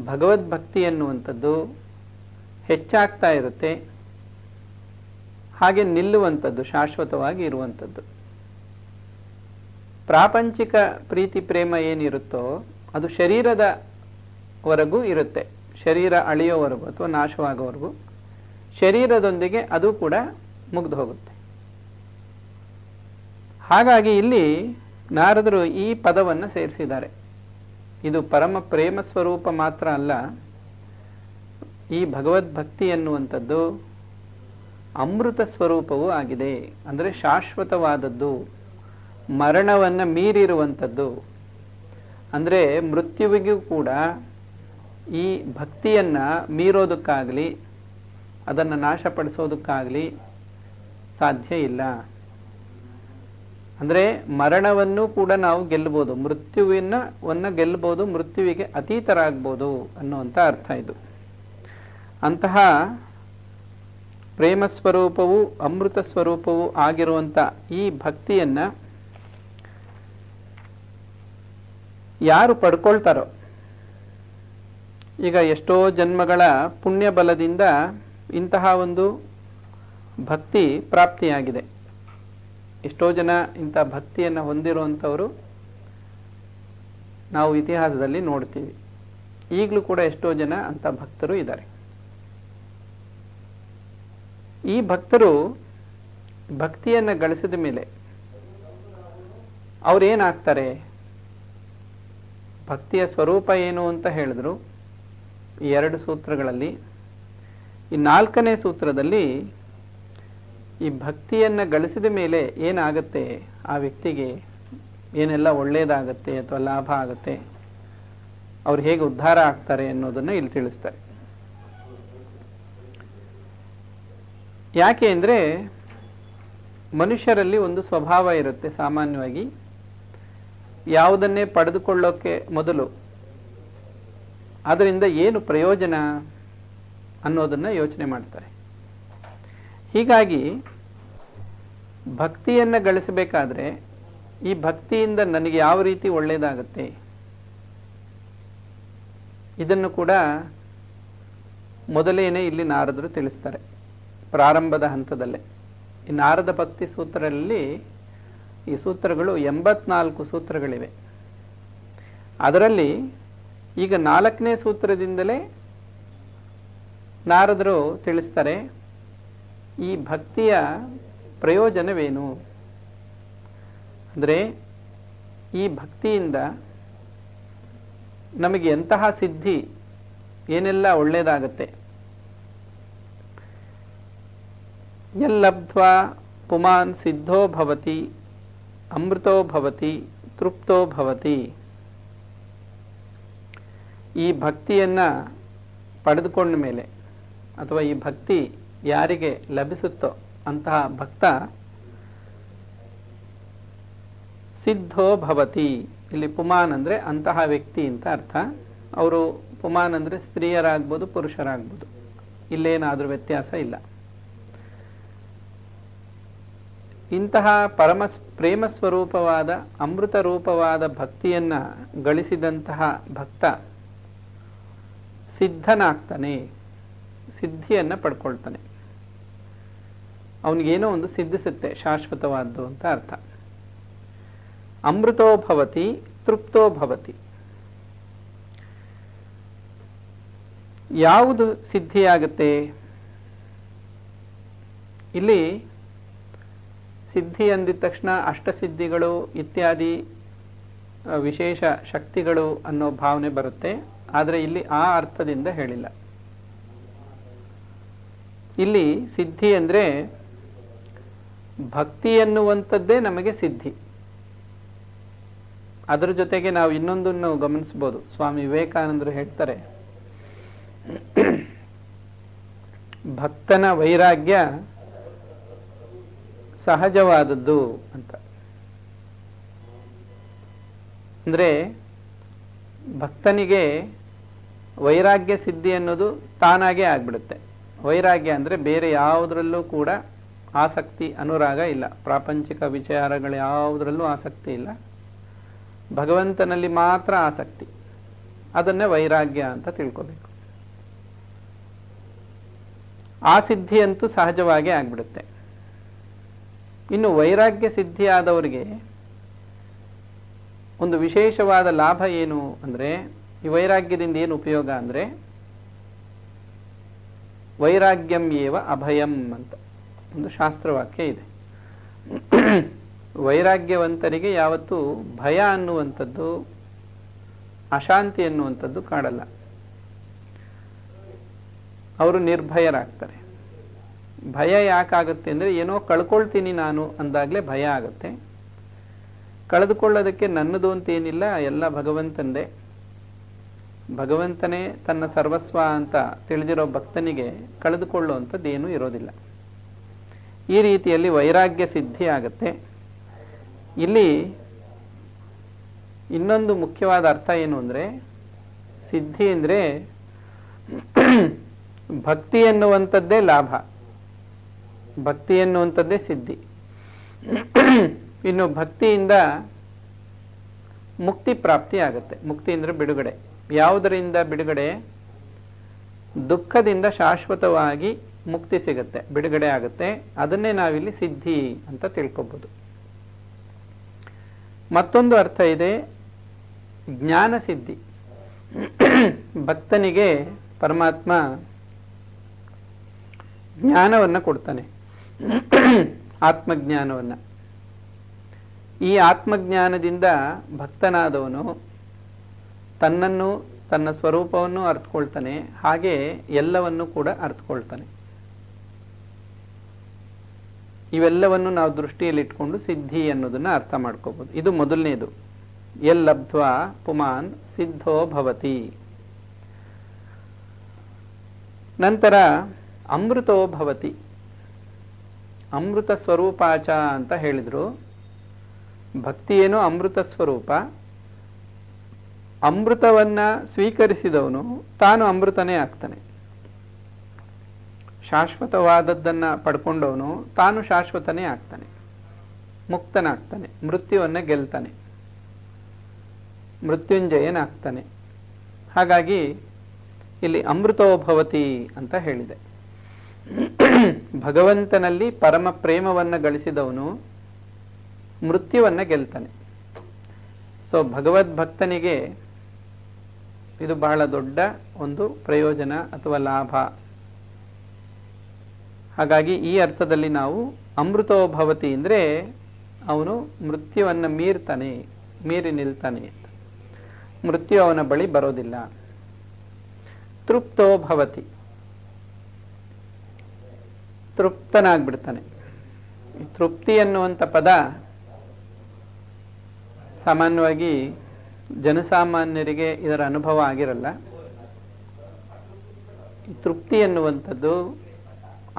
ಭಗವದ್ಭಕ್ತಿ ಎನ್ನುವಂಥದ್ದು ಹೆಚ್ಚಾಗ್ತಾ ಇರುತ್ತೆ, ಹಾಗೆ ನಿಲ್ಲುವಂಥದ್ದು, ಶಾಶ್ವತವಾಗಿ ಇರುವಂಥದ್ದು. ಪ್ರಾಪಂಚಿಕ ಪ್ರೀತಿ ಪ್ರೇಮ ಏನಿರುತ್ತೋ ಅದು ಶರೀರದವರೆಗೂ ಇರುತ್ತೆ, ಶರೀರ ಅಳಿಯೋವರೆಗೂ ಅಥವಾ ನಾಶವಾಗೋವರೆಗೂ ಶರೀರದೊಂದಿಗೆ ಅದು ಕೂಡ ಮುಗ್ದು ಹೋಗುತ್ತೆ. ಹಾಗಾಗಿ ಇಲ್ಲಿ ನಾರದರು ಈ ಪದವನ್ನು ಸೇರಿಸಿದ್ದಾರೆ. ಇದು ಪರಮ ಪ್ರೇಮ ಸ್ವರೂಪ ಮಾತ್ರ ಅಲ್ಲ, ಈ ಭಗವದ್ಭಕ್ತಿ ಎನ್ನುವಂಥದ್ದು ಅಮೃತ ಸ್ವರೂಪವೂ ಆಗಿದೆ. ಅಂದರೆ ಶಾಶ್ವತವಾದದ್ದು, ಮರಣವನ್ನು ಮೀರಿರುವಂಥದ್ದು. ಅಂದರೆ ಮೃತ್ಯುವಿಗೂ ಕೂಡ ಈ ಭಕ್ತಿಯನ್ನು ಮೀರೋದಕ್ಕಾಗಲಿ ಅದನ್ನು ನಾಶಪಡಿಸೋದಕ್ಕಾಗಲಿ ಸಾಧ್ಯ ಇಲ್ಲ. ಅಂದರೆ ಮರಣವನ್ನು ಕೂಡ ನಾವು ಗೆಲ್ಲಬಹುದು, ಮೃತ್ಯುವಿನ ಗೆಲ್ಲಬಹುದು, ಮೃತ್ಯುವಿಗೆ ಅತೀತರಾಗ್ಬೋದು ಅನ್ನುವಂಥ ಅರ್ಥ ಇದು. ಅಂತಹ ಪ್ರೇಮ ಸ್ವರೂಪವು ಅಮೃತ ಸ್ವರೂಪವು ಆಗಿರುವಂಥ ಈ ಭಕ್ತಿಯನ್ನು ಯಾರು ಪಡ್ಕೊಳ್ತಾರೋ, ಈಗ ಎಷ್ಟೋ ಜನ್ಮಗಳ ಪುಣ್ಯ ಬಲದಿಂದ ಇಂತಹ ಒಂದು ಭಕ್ತಿ ಪ್ರಾಪ್ತಿಯಾಗಿದೆ. ಎಷ್ಟೋ ಜನ ಇಂಥ ಭಕ್ತಿಯನ್ನು ಹೊಂದಿರುವಂಥವರು ನಾವು ಇತಿಹಾಸದಲ್ಲಿ ನೋಡ್ತೀವಿ. ಈಗಲೂ ಕೂಡ ಎಷ್ಟೋ ಜನ ಅಂಥ ಭಕ್ತರು ಇದ್ದಾರೆ. ಈ ಭಕ್ತರು ಭಕ್ತಿಯನ್ನು ಗಳಿಸಿದ ಮೇಲೆ ಅವರೇನಾಗ್ತಾರೆ? ಭಕ್ತಿಯ ಸ್ವರೂಪ ಏನು ಅಂತ ಹೇಳಿದ್ರು ಈ 2 ಸೂತ್ರಗಳಲ್ಲಿ. ಈ 4ನೇ ಸೂತ್ರದಲ್ಲಿ ಈ ಭಕ್ತಿಯನ್ನು ಗಳಿಸಿದ ಮೇಲೆ ಏನಾಗುತ್ತೆ, ಆ ವ್ಯಕ್ತಿಗೆ ಏನೆಲ್ಲ ಒಳ್ಳೆಯದಾಗತ್ತೆ ಅಥವಾ ಲಾಭ ಆಗುತ್ತೆ, ಅವ್ರು ಹೇಗೆ ಉದ್ಧಾರ ಆಗ್ತಾರೆ ಅನ್ನೋದನ್ನು ಇಲ್ಲಿ ತಿಳಿಸ್ತಾರೆ. ಯಾಕೆ ಅಂದರೆ ಮನುಷ್ಯರಲ್ಲಿ ಒಂದು ಸ್ವಭಾವ ಇರುತ್ತೆ ಸಾಮಾನ್ಯವಾಗಿ, ಯಾವುದನ್ನೇ ಪಡೆದುಕೊಳ್ಳೋಕ್ಕೆ ಮೊದಲು ಅದರಿಂದ ಏನು ಪ್ರಯೋಜನ ಅನ್ನೋದನ್ನು ಯೋಚನೆ ಮಾಡ್ತಾರೆ. ಹೀಗಾಗಿ ಭಕ್ತಿಯನ್ನು ಗಳಿಸಬೇಕಾದ್ರೆ ಈ ಭಕ್ತಿಯಿಂದ ನನಗೆ ಯಾವ ರೀತಿ ಒಳ್ಳೆಯದಾಗತ್ತೆ ಇದನ್ನು ಕೂಡ ಮೊದಲೇನೆ ಇಲ್ಲಿ ನಾರದರು ತಿಳಿಸ್ತಾರೆ ಪ್ರಾರಂಭದ ಹಂತದಲ್ಲೇ. ಈ ನಾರದ ಭಕ್ತಿ ಸೂತ್ರದಲ್ಲಿ ಈ ಸೂತ್ರಗಳು 84 ಸೂತ್ರಗಳಿವೆ. ಅದರಲ್ಲಿ ಈಗ 4ನೇ ಸೂತ್ರದಿಂದಲೇ ನಾರದರು ತಿಳಿಸ್ತಾರೆ ಈ ಭಕ್ತಿಯ ಪ್ರಯೋಜನವೇನು. ಅಂದರೆ ಈ ಭಕ್ತಿಯಿಂದ ನಮಗೆ ಎಂತಹ ಸಿದ್ಧಿ, ಏನೆಲ್ಲ ಒಳ್ಳೆಯದಾಗತ್ತೆ. ಯಲ್ಲಬ್ಧ್ವಾ ಪುಮಾನ್ ಸಿದ್ಧೋ ಭವತಿ ಅಮೃತೋ ಭವತಿ ತೃಪ್ತೋ ಭವತಿ. ಈ ಭಕ್ತಿಯನ್ನು ಪಡೆದುಕೊಂಡ ಮೇಲೆ ಅಥವಾ ಈ ಭಕ್ತಿ ಯಾರಿಗೆ ಲಭಿಸುತ್ತೋ ಅಂತಹ ಭಕ್ತ ಸಿದ್ಧೋ ಭವತಿ. ಇಲ್ಲಿ ಪುಮಾನ್ ಅಂದರೆ ಅಂತಹ ವ್ಯಕ್ತಿ ಅಂತ ಅರ್ಥ. ಅವರು ಪುಮಾನ್ ಅಂದರೆ ಸ್ತ್ರೀಯರಾಗ್ಬೋದು ಪುರುಷರಾಗ್ಬೋದು, ಇಲ್ಲೇನಾದರೂ ವ್ಯತ್ಯಾಸ ಇಲ್ಲ. ಇಂತಹ ಪ್ರೇಮ ಸ್ವರೂಪವಾದ ಅಮೃತ ರೂಪವಾದ ಭಕ್ತಿಯನ್ನು ಗಳಿಸಿದಂತಹ ಭಕ್ತ ಸಿದ್ಧನಾಗ್ತಾನೆ, ಸಿದ್ಧಿಯನ್ನು ಪಡ್ಕೊಳ್ತಾನೆ. ಅವನಿಗೇನೋ ಒಂದು ಸಿದ್ಧಿಸುತ್ತೆ, ಶಾಶ್ವತವಾದ್ದು ಅಂತ ಅರ್ಥ. ಅಮೃತೋ ಭವತಿ ತೃಪ್ತೋ ಭವತಿ. ಯಾವುದು ಸಿದ್ಧಿಯಾಗುತ್ತೆ? ಇಲ್ಲಿ ಸಿದ್ಧಿ ಅಂದಿದ ತಕ್ಷಣ ಅಷ್ಟಸಿದ್ಧಿಗಳು ಇತ್ಯಾದಿ ವಿಶೇಷ ಶಕ್ತಿಗಳು ಅನ್ನೋ ಭಾವನೆ ಬರುತ್ತೆ. ಆದರೆ ಇಲ್ಲಿ ಆ ಅರ್ಥದಿಂದ ಹೇಳಿಲ್ಲ. ಇಲ್ಲಿ ಸಿದ್ಧಿ ಅಂದರೆ ಭಕ್ತಿ ಎನ್ನುವಂಥದ್ದೇ ನಮಗೆ ಸಿದ್ಧಿ. ಅದರ ಜೊತೆಗೆ ನಾವು ಇನ್ನೊಂದನ್ನು ಗಮನಿಸ್ಬೋದು. ಸ್ವಾಮಿ ವಿವೇಕಾನಂದರು ಹೇಳ್ತಾರೆ, ಭಕ್ತನ ವೈರಾಗ್ಯ ಸಹಜವಾದದ್ದು ಅಂತ. ಅಂದರೆ ಭಕ್ತನಿಗೆ ವೈರಾಗ್ಯ ಸಿದ್ಧಿ ಅನ್ನೋದು ತಾನಾಗೇ ಆಗ್ಬಿಡುತ್ತೆ. ವೈರಾಗ್ಯ ಅಂದರೆ ಬೇರೆ ಯಾವುದರಲ್ಲೂ ಕೂಡ ಆಸಕ್ತಿ ಅನುರಾಗ ಇಲ್ಲ, ಪ್ರಾಪಂಚಿಕ ವಿಚಾರಗಳು ಯಾವುದರಲ್ಲೂ ಆಸಕ್ತಿ ಇಲ್ಲ, ಭಗವಂತನಲ್ಲಿ ಮಾತ್ರ ಆಸಕ್ತಿ. ಅದನ್ನೇ ವೈರಾಗ್ಯ ಅಂತ ತಿಳ್ಕೋಬೇಕು. ಆ ಸಿದ್ಧಿಯಂತೂ ಸಹಜವಾಗಿ ಆಗ್ಬಿಡುತ್ತೆ. ಇನ್ನು ವೈರಾಗ್ಯ ಸಿದ್ಧಿಯಾದವರಿಗೆ ಒಂದು ವಿಶೇಷವಾದ ಲಾಭ ಏನು ಅಂದರೆ, ಈ ವೈರಾಗ್ಯದಿಂದ ಏನು ಉಪಯೋಗ ಅಂದರೆ, ವೈರಾಗ್ಯಂ ಏವ ಅಭಯಂ ಅಂತ ಒಂದು ಶಾಸ್ತ್ರವಾಕ್ಯ ಇದೆ. ವೈರಾಗ್ಯವಂತರಿಗೆ ಯಾವತ್ತೂ ಭಯ ಅನ್ನುವಂಥದ್ದು, ಅಶಾಂತಿ ಅನ್ನುವಂಥದ್ದು ಕಾಡಲ್ಲ. ಅವರು ನಿರ್ಭಯರಾಗ್ತಾರೆ. ಭಯ ಯಾಕಾಗುತ್ತೆ ಅಂದರೆ, ಏನೋ ಕಳ್ಕೊಳ್ತೀನಿ ನಾನು ಅಂದಾಗಲೇ ಭಯ ಆಗುತ್ತೆ. ಕಳೆದುಕೊಳ್ಳೋದಕ್ಕೆ ನನ್ನದು ಅಂತೇನಿಲ್ಲ, ಎಲ್ಲ ಭಗವಂತಂದೇ. ಭಗವಂತನೇ ತನ್ನ ಸರ್ವಸ್ವ ಅಂತ ತಿಳಿದಿರೋ ಭಕ್ತನಿಗೆ ಕಳೆದುಕೊಳ್ಳುವಂಥದ್ದು ಏನೂ ಇರೋದಿಲ್ಲ. ಈ ರೀತಿಯಲ್ಲಿ ವೈರಾಗ್ಯ ಸಿದ್ಧಿ ಆಗುತ್ತೆ. ಇಲ್ಲಿ ಇನ್ನೊಂದು ಮುಖ್ಯವಾದ ಅರ್ಥ ಏನು ಅಂದರೆ, ಸಿದ್ಧಿ ಅಂದರೆ ಭಕ್ತಿ ಎನ್ನುವಂಥದ್ದೇ ಲಾಭ, ಭಕ್ತಿ ಎನ್ನುವಂಥದ್ದೇ ಸಿದ್ಧಿ. ಇನ್ನು ಭಕ್ತಿಯಿಂದ ಮುಕ್ತಿ ಪ್ರಾಪ್ತಿ ಆಗುತ್ತೆ. ಮುಕ್ತಿ ಅಂದರೆ ಬಿಡುಗಡೆ. ಯಾವುದರಿಂದ ಬಿಡುಗಡೆ? ದುಃಖದಿಂದ ಶಾಶ್ವತವಾಗಿ ಮುಕ್ತಿ ಸಿಗುತ್ತೆ, ಬಿಡುಗಡೆ ಆಗುತ್ತೆ. ಅದನ್ನೇ ನಾವಿಲ್ಲಿ ಸಿದ್ಧಿ ಅಂತ ತಿಳ್ಕೊಬೋದು. ಮತ್ತೊಂದು ಅರ್ಥ ಇದೆ, ಜ್ಞಾನ ಸಿದ್ಧಿ. ಭಕ್ತನಿಗೆ ಪರಮಾತ್ಮ ಜ್ಞಾನವನ್ನು ಕೊಡ್ತಾನೆ, ಆತ್ಮಜ್ಞಾನವನ್ನು. ಈ ಆತ್ಮಜ್ಞಾನದಿಂದ ಭಕ್ತನಾದವನು ತನ್ನನ್ನು, ತನ್ನ ಸ್ವರೂಪವನ್ನು ಅರ್ಥಕೊಳ್ತಾನೆ, ಹಾಗೆ ಎಲ್ಲವನ್ನು ಕೂಡ ಅರ್ಥಕೊಳ್ತಾನೆ. ಇವೆಲ್ಲವನ್ನು ನಾವು ದೃಷ್ಟಿಯಲ್ಲಿಟ್ಕೊಂಡು ಸಿದ್ಧಿ ಅನ್ನೋದನ್ನ ಅರ್ಥ ಮಾಡ್ಕೋಬಹುದು. ಇದು ಮೊದಲನೇದು. ಯಲ್ಲಬ್ಧ್ವಾ ಪುಮಾನ್ ಸಿದ್ಧೋ ಭವತಿ. ನಂತರ ಅಮೃತೋ ಭವತಿ. ಅಮೃತ ಸ್ವರೂಪಾಚ ಅಂತ ಹೇಳಿದ್ರು. ಭಕ್ತಿ ಏನು? ಅಮೃತ ಸ್ವರೂಪ. ಅಮೃತವನ್ನ ಸ್ವೀಕರಿಸಿದವನು ತಾನು ಅಮೃತನೇ ಆಗ್ತಾನೆ. ಶಾಶ್ವತವಾದದ್ದನ್ನು ಪಡ್ಕೊಂಡವನು ತಾನು ಶಾಶ್ವತನೇ ಆಗ್ತಾನೆ, ಮುಕ್ತನಾಗ್ತಾನೆ, ಮೃತ್ಯುವನ್ನು ಗೆಲ್ತಾನೆ, ಮೃತ್ಯುಂಜಯನಾಗ್ತಾನೆ. ಹಾಗಾಗಿ ಇಲ್ಲಿ ಅಮೃತೋ ಭವತಿ ಅಂತ ಹೇಳಿದೆ. ಭಗವಂತನಲ್ಲಿ ಪರಮ ಪ್ರೇಮವನ್ನು ಗಳಿಸಿದವನು ಮೃತ್ಯುವನ್ನು ಗೆಲ್ತಾನೆ. ಸೊ ಭಗವದ್ಭಕ್ತನಿಗೆ ಇದು ಬಹಳ ದೊಡ್ಡ ಒಂದು ಪ್ರಯೋಜನ ಅಥವಾ ಲಾಭ. ಹಾಗಾಗಿ ಈ ಅರ್ಥದಲ್ಲಿ ನಾವು ಅಮೃತೋ ಭವತಿ ಅಂದರೆ ಅವನು ಮೃತ್ಯುವನ್ನು ಮೀರಿ ನಿಲ್ತಾನೆ ಅಂತ. ಮೃತ್ಯು ಅವನ ಬಳಿ ಬರೋದಿಲ್ಲ. ತೃಪ್ತೋ ಭವತಿ, ತೃಪ್ತನಾಗ್ಬಿಡ್ತಾನೆ. ತೃಪ್ತಿ ಅನ್ನುವಂಥ ಪದ ಸಾಮಾನ್ಯವಾಗಿ ಜನಸಾಮಾನ್ಯರಿಗೆ ಇದರ ಅನುಭವ ಆಗಿರಲ್ಲ. ತೃಪ್ತಿ ಎನ್ನುವಂಥದ್ದು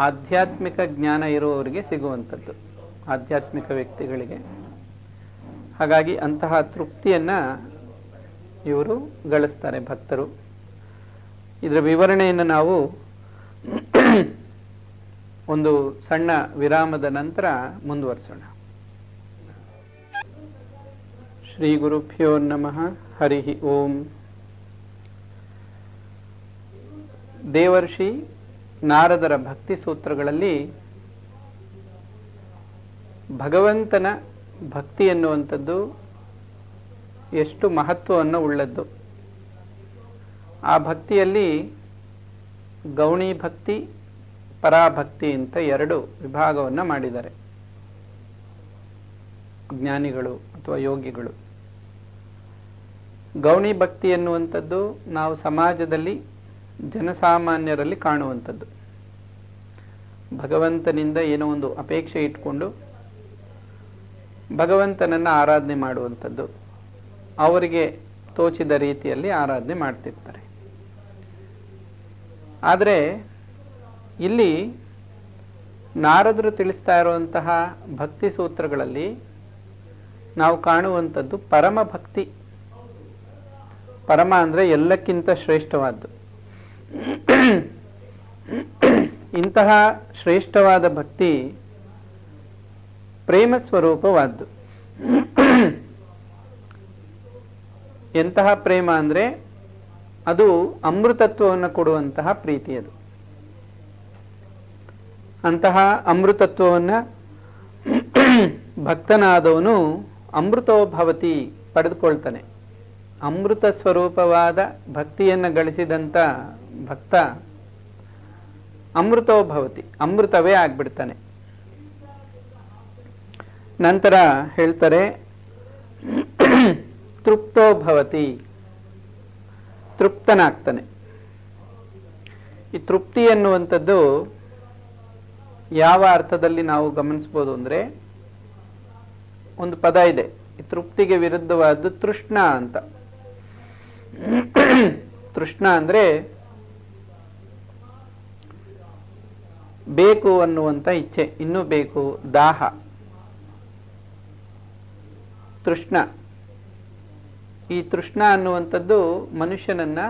ಆಧ್ಯಾತ್ಮಿಕ ಜ್ಞಾನ ಇರುವವರಿಗೆ ಸಿಗುವಂಥದ್ದು, ಆಧ್ಯಾತ್ಮಿಕ ವ್ಯಕ್ತಿಗಳಿಗೆ. ಹಾಗಾಗಿ ಅಂತಹ ತೃಪ್ತಿಯನ್ನು ಇವರು ಗಳಿಸ್ತಾರೆ ಭಕ್ತರು. ಇದರ ವಿವರಣೆಯನ್ನು ನಾವು ಒಂದು ಸಣ್ಣ ವಿರಾಮದ ನಂತರ ಮುಂದುವರಿಸೋಣ. ಶ್ರೀ ಗುರುಭ್ಯೋ ನಮಃ. ಹರಿ ಓಂ. ದೇವರ್ಷಿ ನಾರದರ ಭಕ್ತಿ ಸೂತ್ರಗಳಲ್ಲಿ ಭಗವಂತನ ಭಕ್ತಿ ಎನ್ನುವಂಥದ್ದು ಎಷ್ಟು ಮಹತ್ವವನ್ನು ಉಳ್ಳದ್ದು. ಆ ಭಕ್ತಿಯಲ್ಲಿ ಗೌಣಿ ಭಕ್ತಿ, ಪರಾಭಕ್ತಿ ಅಂತ ಎರಡು ವಿಭಾಗವನ್ನು ಮಾಡಿದ್ದಾರೆ ಜ್ಞಾನಿಗಳು ಅಥವಾ ಯೋಗಿಗಳು. ಗೌಣಿ ಭಕ್ತಿ ಎನ್ನುವಂಥದ್ದು ನಾವು ಸಮಾಜದಲ್ಲಿ ಜನಸಾಮಾನ್ಯರಲ್ಲಿ ಕಾಣುವಂಥದ್ದು. ಭಗವಂತನಿಂದ ಏನೋ ಒಂದು ಅಪೇಕ್ಷೆ ಇಟ್ಕೊಂಡು ಭಗವಂತನನ್ನು ಆರಾಧನೆ ಮಾಡುವಂಥದ್ದು, ಅವರಿಗೆ ತೋಚಿದ ರೀತಿಯಲ್ಲಿ ಆರಾಧನೆ ಮಾಡ್ತಿರ್ತಾರೆ. ಆದರೆ ಇಲ್ಲಿ ನಾರದರು ತಿಳಿಸ್ತಾ ಇರುವಂತಹ ಭಕ್ತಿ ಸೂತ್ರಗಳಲ್ಲಿ ನಾವು ಕಾಣುವಂಥದ್ದು ಪರಮ ಭಕ್ತಿ. ಪರಮ ಅಂದರೆ ಎಲ್ಲಕ್ಕಿಂತ ಶ್ರೇಷ್ಠವಾದ್ದು. ಇಂತಹ ಶ್ರೇಷ್ಠವಾದ ಭಕ್ತಿ ಪ್ರೇಮ ಸ್ವರೂಪವಾದ್ದು. ಎಂತಹ ಪ್ರೇಮ ಅಂದರೆ ಅದು ಅಮೃತತ್ವವನ್ನು ಕೊಡುವಂತಹ ಪ್ರೀತಿ. ಅದು ಅಂತಹ ಅಮೃತತ್ವವನ್ನು ಭಕ್ತನಾದವನು ಅಮೃತೋ ಭವತಿ ಪಡೆದುಕೊಳ್ತಾನೆ. ಅಮೃತ ಸ್ವರೂಪವಾದ ಭಕ್ತಿಯನ್ನು ಗಳಿಸಿದಂಥ ಭಕ್ತ ಅಮೃತೋ ಭವತಿ, ಅಮೃತವೇ ಆಗ್ಬಿಡ್ತಾನೆ. ನಂತರ ಹೇಳ್ತಾರೆ ತೃಪ್ತೋ ಭವತಿ, ತೃಪ್ತನಾಗ್ತಾನೆ. ಈ ತೃಪ್ತಿ ಎನ್ನುವಂಥದ್ದು ಯಾವ ಅರ್ಥದಲ್ಲಿ ನಾವು ಗಮನಿಸ್ಬೋದು ಅಂದರೆ, ಒಂದು ಪದ ಇದೆ ಈ ತೃಪ್ತಿಗೆ ವಿರುದ್ಧವಾದ್ದು ತೃಷ್ಣ ಅಂತ. ತೃಷ್ಣ ಅಂದರೆ ಬೇಕು ಅನ್ನುವಂಥ ಇಚ್ಛೆ, ಇನ್ನೂ ಬೇಕು, ದಾಹ. ತೃಷ್ಣ. ಈ ತೃಷ್ಣ ಅನ್ನುವಂಥದ್ದು ಮನುಷ್ಯನನ್ನ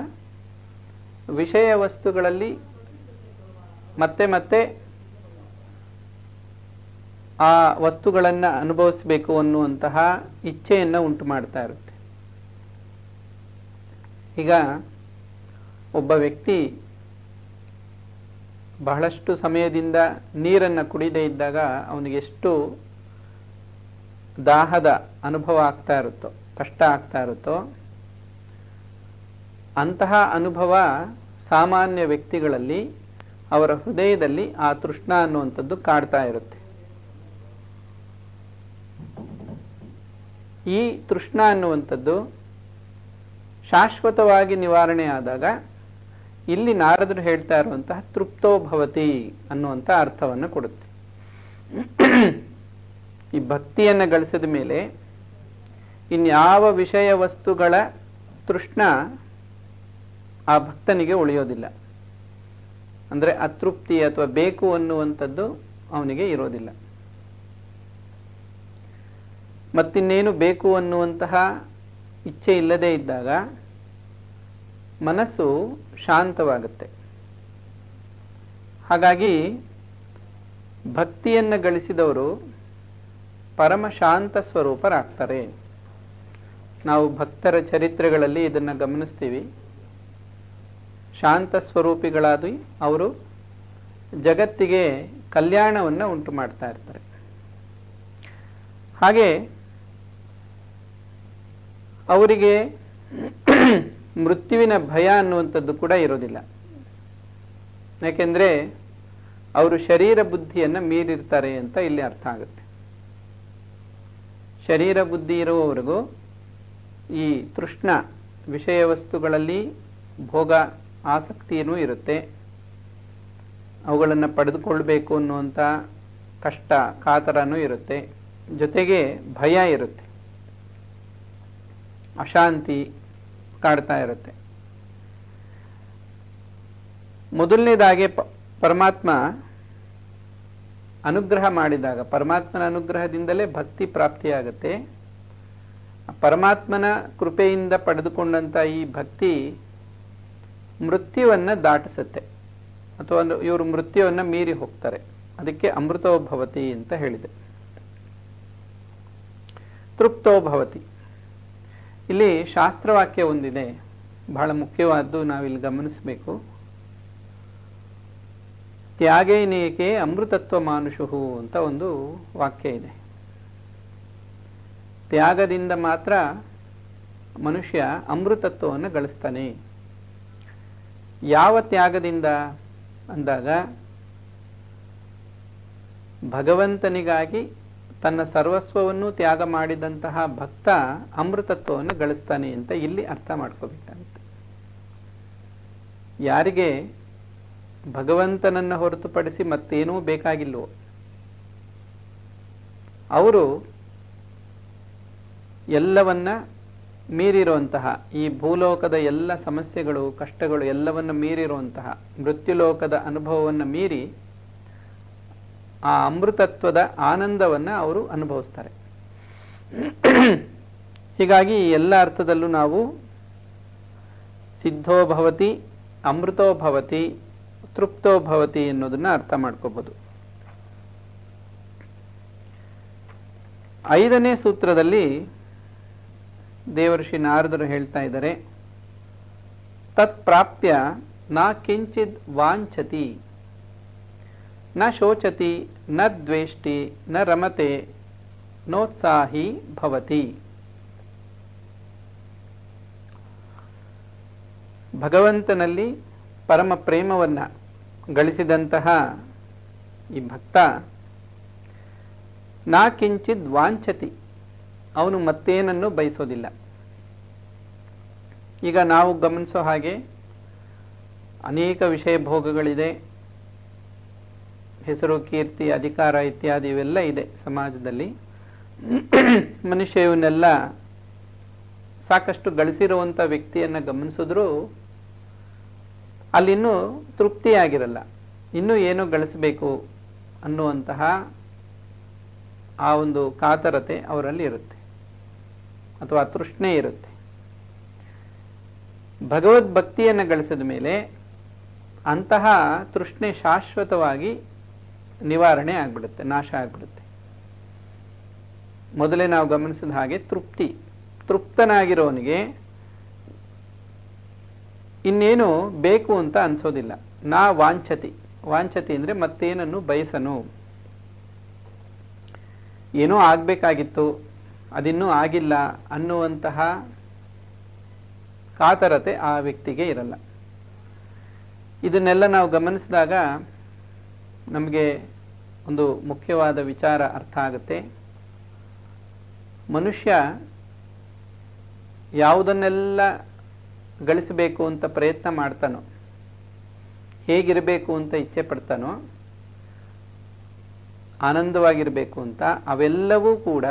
ವಿಷಯ ವಸ್ತುಗಳಲ್ಲಿ ಮತ್ತೆ ಮತ್ತೆ ಆ ವಸ್ತುಗಳನ್ನು ಅನುಭವಿಸಬೇಕು ಅನ್ನುವಂತಹ ಇಚ್ಛೆಯನ್ನು ಉಂಟು ಮಾಡ್ತಾ ಇರುತ್ತೆ. ಈಗ ಒಬ್ಬ ವ್ಯಕ್ತಿ ಬಹಳಷ್ಟು ಸಮಯದಿಂದ ನೀರನ್ನು ಕುಡಿದೇ ಇದ್ದಾಗ ಅವನಿಗೆ ಎಷ್ಟು ದಾಹದ ಅನುಭವ ಆಗ್ತಾ ಇರುತ್ತೋ, ಕಷ್ಟ ಆಗ್ತಾ ಇರುತ್ತೋ, ಅಂತಹ ಅನುಭವ ಸಾಮಾನ್ಯ ವ್ಯಕ್ತಿಗಳಲ್ಲಿ ಅವರ ಹೃದಯದಲ್ಲಿ ಆ ತೃಷ್ಣ ಅನ್ನುವಂಥದ್ದು ಕಾಡ್ತಾ ಇರುತ್ತೆ. ಈ ತೃಷ್ಣ ಅನ್ನುವಂಥದ್ದು ಶಾಶ್ವತವಾಗಿ ನಿವಾರಣೆ ಆದಾಗ ಇಲ್ಲಿ ನಾರದರು ಹೇಳ್ತಾ ಇರುವಂತಹ ತೃಪ್ತೋ ಭವತಿ ಅನ್ನುವಂಥ ಅರ್ಥವನ್ನು ಕೊಡುತ್ತೆ. ಈ ಭಕ್ತಿಯನ್ನು ಗಳಿಸಿದ ಮೇಲೆ ಇನ್ಯಾವ ವಿಷಯ ವಸ್ತುಗಳ ತೃಷ್ಣ ಆ ಭಕ್ತನಿಗೆ ಉಳಿಯೋದಿಲ್ಲ. ಅಂದರೆ ಅತೃಪ್ತಿ ಅಥವಾ ಬೇಕು ಅನ್ನುವಂಥದ್ದು ಅವನಿಗೆ ಇರೋದಿಲ್ಲ. ಮತ್ತಿನ್ನೇನು ಬೇಕು ಅನ್ನುವಂತಹ ಇಚ್ಛೆ ಇಲ್ಲದೇ ಇದ್ದಾಗ ಮನಸ್ಸು ಶಾಂತವಾಗುತ್ತೆ. ಹಾಗಾಗಿ ಭಕ್ತಿಯನ್ನು ಗಳಿಸಿದವರು ಪರಮ ಶಾಂತ ಸ್ವರೂಪರಾಗ್ತಾರೆ. ನಾವು ಭಕ್ತರ ಚರಿತ್ರೆಗಳಲ್ಲಿ ಇದನ್ನು ಗಮನಿಸ್ತೀವಿ. ಶಾಂತ ಸ್ವರೂಪಿಗಳಾದಿ ಅವರು ಜಗತ್ತಿಗೆ ಕಲ್ಯಾಣವನ್ನು ಉಂಟು ಮಾಡ್ತಾ ಇರ್ತಾರೆ. ಹಾಗೆ ಅವರಿಗೆ ಮೃತ್ಯುವಿನ ಭಯ ಅನ್ನುವಂಥದ್ದು ಕೂಡ ಇರೋದಿಲ್ಲ. ಯಾಕೆಂದರೆ ಅವರು ಶರೀರ ಬುದ್ಧಿಯನ್ನು ಮೀರಿರ್ತಾರೆ ಅಂತ ಇಲ್ಲಿ ಅರ್ಥ ಆಗುತ್ತೆ. ಶರೀರ ಬುದ್ಧಿ ಇರುವವರೆಗೂ ಈ ತೃಷ್ಣ ವಿಷಯ ವಸ್ತುಗಳಲ್ಲಿ ಭೋಗ ಆಸಕ್ತಿಯೂ ಇರುತ್ತೆ. ಅವುಗಳನ್ನು ಪಡೆದುಕೊಳ್ಬೇಕು ಅನ್ನುವಂಥ ಕಷ್ಟ ಕಾತರನೂ ಇರುತ್ತೆ. ಜೊತೆಗೆ ಭಯ ಇರುತ್ತೆ, ಅಶಾಂತಿ ಕಾಡ್ತಾ ಇರುತ್ತೆ. ಮೊದಲನೇದಾಗಿ ಪರಮಾತ್ಮ ಅನುಗ್ರಹ ಮಾಡಿದಾಗ, ಪರಮಾತ್ಮನ ಅನುಗ್ರಹದಿಂದಲೇ ಭಕ್ತಿ ಪ್ರಾಪ್ತಿಯಾಗುತ್ತೆ. ಪರಮಾತ್ಮನ ಕೃಪೆಯಿಂದ ಪಡೆದುಕೊಂಡಂಥ ಈ ಭಕ್ತಿ ಮೃತ್ಯುವನ್ನು ದಾಟಿಸುತ್ತೆ, ಅಥವಾ ಇವರು ಮೃತ್ಯುವನ್ನು ಮೀರಿ ಹೋಗ್ತಾರೆ. ಅದಕ್ಕೆ ಅಮೃತೋ ಭವತಿ ಅಂತ ಹೇಳಿದೆ. ತೃಪ್ತೋ ಭವತಿ. ಇಲ್ಲಿ ಶಾಸ್ತ್ರವಾಕ್ಯ ಒಂದಿದೆ, ಬಹಳ ಮುಖ್ಯವಾದ್ದು, ನಾವಿಲ್ಲಿ ಗಮನಿಸಬೇಕು. ತ್ಯಾಗೇನೇಕೆ ಅಮೃತತ್ವ ಮಾನುಷು ಅಂತ ಒಂದು ವಾಕ್ಯ ಇದೆ. ತ್ಯಾಗದಿಂದ ಮಾತ್ರ ಮನುಷ್ಯ ಅಮೃತತ್ವವನ್ನು ಗಳಿಸ್ತಾನೆ. ಯಾವ ತ್ಯಾಗದಿಂದ ಅಂದಾಗ, ಭಗವಂತನಿಗಾಗಿ ತನ್ನ ಸರ್ವಸ್ವವನ್ನು ತ್ಯಾಗ ಮಾಡಿದಂತಹ ಭಕ್ತ ಅಮೃತತ್ವವನ್ನು ಗಳಿಸ್ತಾನೆ ಅಂತ ಇಲ್ಲಿ ಅರ್ಥ ಮಾಡ್ಕೋಬೇಕಾಗುತ್ತೆ. ಯಾರಿಗೆ ಭಗವಂತನನ್ನು ಹೊರತುಪಡಿಸಿ ಮತ್ತೇನೂ ಬೇಕಾಗಿಲ್ವೋ ಅವರು ಎಲ್ಲವನ್ನ ಮೀರಿರುವಂತಹ, ಈ ಭೂಲೋಕದ ಎಲ್ಲ ಸಮಸ್ಯೆಗಳು ಕಷ್ಟಗಳು ಎಲ್ಲವನ್ನ ಮೀರಿರುವಂತಹ ಮೃತ್ಯುಲೋಕದ ಅನುಭವವನ್ನು ಮೀರಿ ಆ ಅಮೃತತ್ವದ ಆನಂದವನ್ನು ಅವರು ಅನುಭವಿಸ್ತಾರೆ. ಹೀಗಾಗಿ ಎಲ್ಲ ಅರ್ಥದಲ್ಲೂ ನಾವು ಸಿದ್ಧೋ ಭವತಿ, ಅಮೃತೋ ಭವತಿ, ತೃಪ್ತೋ ಭವತಿ ಎನ್ನುವುದನ್ನು ಅರ್ಥ ಮಾಡ್ಕೋಬಹುದು. 5ನೇ ಸೂತ್ರದಲ್ಲಿ ದೇವರ್ಷಿ ನಾರದರು ಹೇಳ್ತಾ ಇದ್ದಾರೆ, ತತ್ ಪ್ರಾಪ್ಯ ನ ಕಿಂಚಿದ್ ವಾಂಛತಿ ನ ಶೋಚತಿ ನ ದ್ವೇಷ್ಟಿ ನ ರಮತೆ ನೋತ್ಸಾಹಿ ಭವತಿ. ಭಗವಂತನಲ್ಲಿ ಪರಮ ಪ್ರೇಮವನ್ನು ಗಳಿಸಿದಂತಹ ಈ ಭಕ್ತ ನಾ ಕಿಂಚಿದ್ ವಾಂಛತಿ, ಅವನು ಮತ್ತೇನನ್ನು ಬಯಸೋದಿಲ್ಲ. ಈಗ ನಾವು ಗಮನಿಸೋ ಹಾಗೆ ಅನೇಕ ವಿಷಯ ಭೋಗಗಳಿದೆ, ಹೆಸರು ಕೀರ್ತಿ ಅಧಿಕಾರ ಇತ್ಯಾದಿ ಇವೆಲ್ಲ ಇದೆ ಸಮಾಜದಲ್ಲಿ. ಮನುಷ್ಯ ಇವನ್ನೆಲ್ಲ ಸಾಕಷ್ಟು ಗಳಿಸಿರುವಂಥ ವ್ಯಕ್ತಿಯನ್ನು ಗಮನಿಸಿದ್ರೂ ಅಲ್ಲಿನ್ನೂ ತೃಪ್ತಿಯಾಗಿರಲ್ಲ, ಇನ್ನೂ ಏನೋ ಗಳಿಸಬೇಕು ಅನ್ನುವಂತಹ ಆ ಒಂದು ಕಾತರತೆ ಅವರಲ್ಲಿ ಇರುತ್ತೆ. ಅಥವಾ ತೃಷ್ಣೆ ಇರುತ್ತೆ. ಭಗವದ್ಭಕ್ತಿಯನ್ನು ಗಳಿಸಿದ ಮೇಲೆ ಅಂತಹ ತೃಷ್ಣೆ ಶಾಶ್ವತವಾಗಿ ನಿವಾರಣೆ ಆಗ್ಬಿಡುತ್ತೆ, ನಾಶ ಆಗ್ಬಿಡುತ್ತೆ. ಮೊದಲೇ ನಾವು ಗಮನಿಸಿದ ಹಾಗೆ ತೃಪ್ತನಾಗಿರೋನಿಗೆ ಇನ್ನೇನು ಬೇಕು ಅಂತ ಅನ್ಸೋದಿಲ್ಲ. ನಾ ವಾಂಛತಿ, ವಾಂಛತಿ ಅಂದರೆ ಮತ್ತೇನನ್ನು ಬಯಸನು. ಏನೋ ಆಗಬೇಕಾಗಿತ್ತು ಅದಿನ್ನೂ ಆಗಿಲ್ಲ ಅನ್ನುವಂತಹ ಕಾತರತೆ ಆ ವ್ಯಕ್ತಿಗೆ ಇರಲ್ಲ. ಇದನ್ನೆಲ್ಲ ನಾವು ಗಮನಿಸಿದಾಗ ನಮಗೆ ಒಂದು ಮುಖ್ಯವಾದ ವಿಚಾರ ಅರ್ಥ ಆಗುತ್ತೆ. ಮನುಷ್ಯ ಯಾವುದನ್ನೆಲ್ಲ ಗಳಿಸಬೇಕು ಅಂತ ಪ್ರಯತ್ನ ಮಾಡ್ತಾನೋ, ಹೇಗಿರಬೇಕು ಅಂತ ಇಚ್ಛೆ ಪಡ್ತಾನೋ, ಆನಂದವಾಗಿರಬೇಕು ಅಂತ, ಅವೆಲ್ಲವೂ ಕೂಡ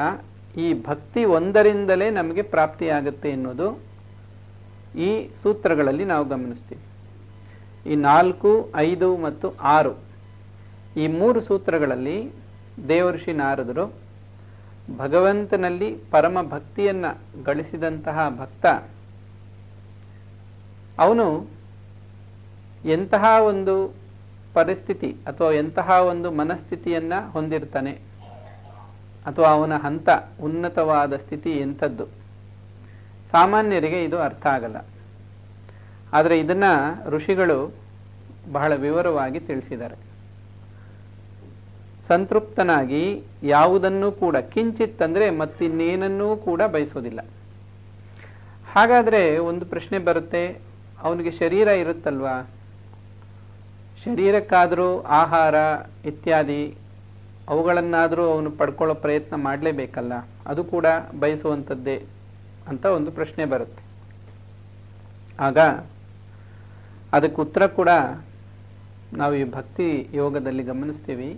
ಈ ಭಕ್ತಿ ಒಂದರಿಂದಲೇ ನಮಗೆ ಪ್ರಾಪ್ತಿಯಾಗುತ್ತೆ ಎನ್ನುವುದು ಈ ಸೂತ್ರಗಳಲ್ಲಿ ನಾವು ಗಮನಿಸ್ತೀವಿ. ಈ 4, 5 ಮತ್ತು 6 ಈ 3 ಸೂತ್ರಗಳಲ್ಲಿ ದೇವಋಷಿ ನಾರದರು ಭಗವಂತನಲ್ಲಿ ಪರಮ ಭಕ್ತಿಯನ್ನು ಗಳಿಸಿದಂತಹ ಭಕ್ತ ಅವನು ಎಂತಹ ಒಂದು ಪರಿಸ್ಥಿತಿ ಅಥವಾ ಎಂತಹ ಒಂದು ಮನಸ್ಥಿತಿಯನ್ನು ಹೊಂದಿರ್ತಾನೆ, ಅಥವಾ ಅವನ ಹಂತ ಉನ್ನತವಾದ ಸ್ಥಿತಿ ಎಂಥದ್ದು, ಸಾಮಾನ್ಯರಿಗೆ ಇದು ಅರ್ಥ ಆಗಲ್ಲ. ಆದರೆ ಇದನ್ನು ಋಷಿಗಳು ಬಹಳ ವಿವರವಾಗಿ ತಿಳಿಸಿದ್ದಾರೆ. ಸಂತೃಪ್ತನಾಗಿ ಯಾವುದನ್ನೂ ಕೂಡ ಕಿಂಚಿತ್ ಅಂದರೆ ಮತ್ತಿನ್ನೇನನ್ನೂ ಕೂಡ ಬಯಸೋದಿಲ್ಲ. ಹಾಗಾದರೆ ಒಂದು ಪ್ರಶ್ನೆ ಬರುತ್ತೆ, ಅವನಿಗೆ ಶರೀರ ಇರುತ್ತಲ್ವಾ, ಶರೀರಕ್ಕಾದರೂ ಆಹಾರ ಇತ್ಯಾದಿ ಅವುಗಳನ್ನಾದರೂ ಅವನು ಪಡ್ಕೊಳ್ಳೋ ಪ್ರಯತ್ನ ಮಾಡಲೇಬೇಕಲ್ಲ, ಅದು ಕೂಡ ಬಯಸುವಂಥದ್ದೇ ಅಂತ ಒಂದು ಪ್ರಶ್ನೆ ಬರುತ್ತೆ. ಆಗ ಅದಕ್ಕೆ ಉತ್ತರ ಕೂಡ ನಾವು ಈ ಭಕ್ತಿ ಯೋಗದಲ್ಲಿ ಗಮನಿಸ್ತೀವಿ.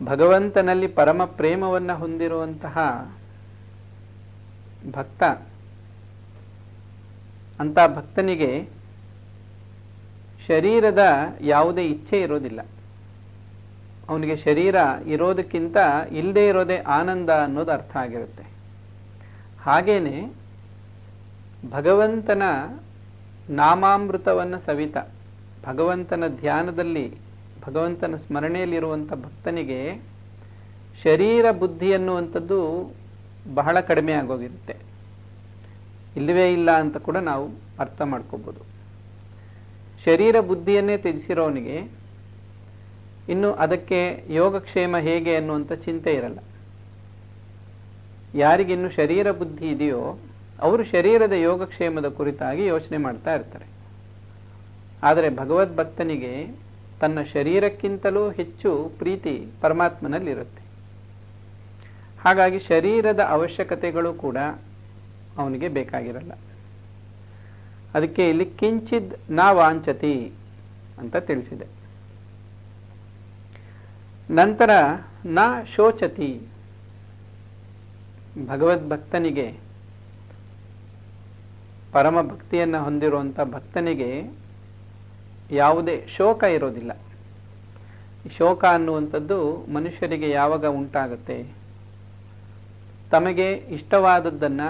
ಭಗವಂತನಲ್ಲಿ ಪರಮ ಪ್ರೇಮವನ್ನು ಹೊಂದಿರುವಂತಹ ಭಕ್ತ, ಅಂತ ಭಕ್ತನಿಗೆ ಶರೀರದ ಯಾವುದೇ ಇಚ್ಛೆ ಇರೋದಿಲ್ಲ. ಅವನಿಗೆ ಶರೀರ ಇರೋದಕ್ಕಿಂತ ಇಲ್ಲದೆ ಇರೋದೇ ಆನಂದ ಅನ್ನೋದು ಅರ್ಥ ಆಗಿರುತ್ತೆ. ಹಾಗೇನೆ ಭಗವಂತನ ನಾಮಾಮೃತವನ್ನು ಸವಿತ, ಭಗವಂತನ ಧ್ಯಾನದಲ್ಲಿ ಭಗವಂತನ ಸ್ಮರಣೆಯಲ್ಲಿರುವಂಥ ಭಕ್ತನಿಗೆ ಶರೀರ ಬುದ್ಧಿ ಅನ್ನುವಂಥದ್ದು ಬಹಳ ಕಡಿಮೆ ಆಗೋಗಿರುತ್ತೆ. ಇಲ್ಲವೇ ಇಲ್ಲ ಅಂತ ಕೂಡ ನಾವು ಅರ್ಥ ಮಾಡ್ಕೋಬೋದು. ಶರೀರ ಬುದ್ಧಿಯನ್ನೇ ತ್ಯಜಿಸಿರೋನಿಗೆ ಇನ್ನು ಅದಕ್ಕೆ ಯೋಗಕ್ಷೇಮ ಹೇಗೆ ಅನ್ನುವಂಥ ಚಿಂತೆ ಇರಲ್ಲ. ಯಾರಿಗಿನ್ನು ಶರೀರ ಬುದ್ಧಿ ಇದೆಯೋ ಅವರು ಶರೀರದ ಯೋಗಕ್ಷೇಮದ ಕುರಿತಾಗಿ ಯೋಚನೆ ಮಾಡ್ತಾ ಇರ್ತಾರೆ. ಆದರೆ ಭಗವದ್ಭಕ್ತನಿಗೆ ತನ್ನ ಶರೀರಕ್ಕಿಂತಲೂ ಹೆಚ್ಚು ಪ್ರೀತಿ ಪರಮಾತ್ಮನಲ್ಲಿರುತ್ತೆ. ಹಾಗಾಗಿ ಶರೀರದ ಅವಶ್ಯಕತೆಗಳು ಕೂಡ ಅವನಿಗೆ ಬೇಕಾಗಿರಲ್ಲ. ಅದಕ್ಕೆ ಇಲ್ಲಿ ಕಿಂಚಿದ್ ನಾ ವಾಂಛತಿ ಅಂತ ತಿಳಿಸಿದೆ. ನಂತರ ನಾ ಶೋಚತಿ, ಭಗವದ್ಭಕ್ತನಿಗೆ ಪರಮ ಭಕ್ತಿಯನ್ನು ಹೊಂದಿರುವಂಥ ಭಕ್ತನಿಗೆ ಯಾವುದೇ ಶೋಕ ಇರೋದಿಲ್ಲ. ಶೋಕ ಅನ್ನುವಂಥದ್ದು ಮನುಷ್ಯರಿಗೆ ಯಾವಾಗ ಉಂಟಾಗುತ್ತೆ, ತಮಗೆ ಇಷ್ಟವಾದದ್ದನ್ನು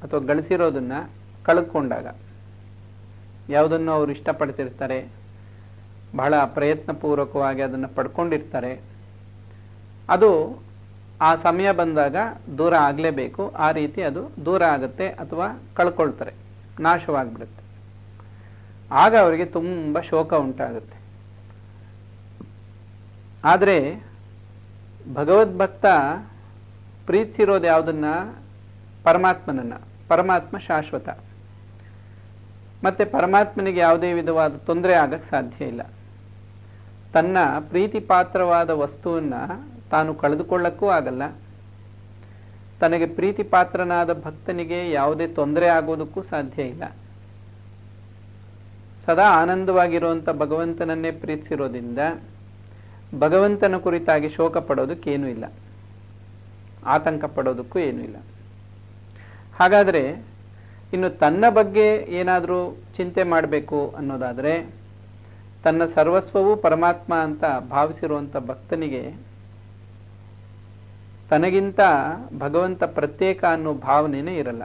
ಅಥವಾ ಗಳಿಸಿರೋದನ್ನು ಕಳೆದುಕೊಂಡಾಗ. ಯಾವುದನ್ನು ಅವರು ಇಷ್ಟಪಡ್ತಿರ್ತಾರೆ, ಬಹಳ ಪ್ರಯತ್ನಪೂರ್ವಕವಾಗಿ ಅದನ್ನು ಪಡ್ಕೊಂಡಿರ್ತಾರೆ, ಅದು ಆ ಸಮಯ ಬಂದಾಗ ದೂರ ಆಗಲೇಬೇಕು. ಆ ರೀತಿ ಅದು ದೂರ ಆಗುತ್ತೆ ಅಥವಾ ಕಳ್ಕೊಳ್ತಾರೆ, ನಾಶವಾಗಿಬಿಡುತ್ತೆ. ಆಗ ಅವರಿಗೆ ತುಂಬ ಶೋಕ ಉಂಟಾಗುತ್ತೆ. ಆದರೆ ಭಗವದ್ಭಕ್ತ ಪ್ರೀತಿಸಿರೋದು ಯಾವುದನ್ನ? ಪರಮಾತ್ಮನನ್ನು. ಪರಮಾತ್ಮ ಶಾಶ್ವತ, ಮತ್ತು ಪರಮಾತ್ಮನಿಗೆ ಯಾವುದೇ ವಿಧವಾದ ತೊಂದರೆ ಆಗಕ್ಕೆ ಸಾಧ್ಯ ಇಲ್ಲ. ತನ್ನ ಪ್ರೀತಿ ಪಾತ್ರವಾದ ವಸ್ತುವನ್ನು ತಾನು ಕಳೆದುಕೊಳ್ಳಕ್ಕೂ ಆಗಲ್ಲ, ತನಗೆ ಪ್ರೀತಿ ಪಾತ್ರನಾದ ಭಕ್ತನಿಗೆ ಯಾವುದೇ ತೊಂದರೆ ಆಗೋದಕ್ಕೂ ಸಾಧ್ಯ ಇಲ್ಲ. ಸದಾ ಆನಂದವಾಗಿರುವಂಥ ಭಗವಂತನನ್ನೇ ಪ್ರೀತಿಸಿರೋದ್ರಿಂದ ಭಗವಂತನ ಕುರಿತಾಗಿ ಶೋಕ ಪಡೋದಕ್ಕೇನೂ ಇಲ್ಲ, ಆತಂಕ ಪಡೋದಕ್ಕೂ ಏನೂ ಇಲ್ಲ. ಹಾಗಾದರೆ ಇನ್ನು ತನ್ನ ಬಗ್ಗೆ ಏನಾದರೂ ಚಿಂತೆ ಮಾಡಬೇಕು ಅನ್ನೋದಾದರೆ, ತನ್ನ ಸರ್ವಸ್ವವೂ ಪರಮಾತ್ಮ ಅಂತ ಭಾವಿಸಿರುವಂಥ ಭಕ್ತನಿಗೆ ತನಗಿಂತ ಭಗವಂತ ಪ್ರತ್ಯೇಕ ಅನ್ನೋ ಭಾವನೆನೇ ಇರಲ್ಲ.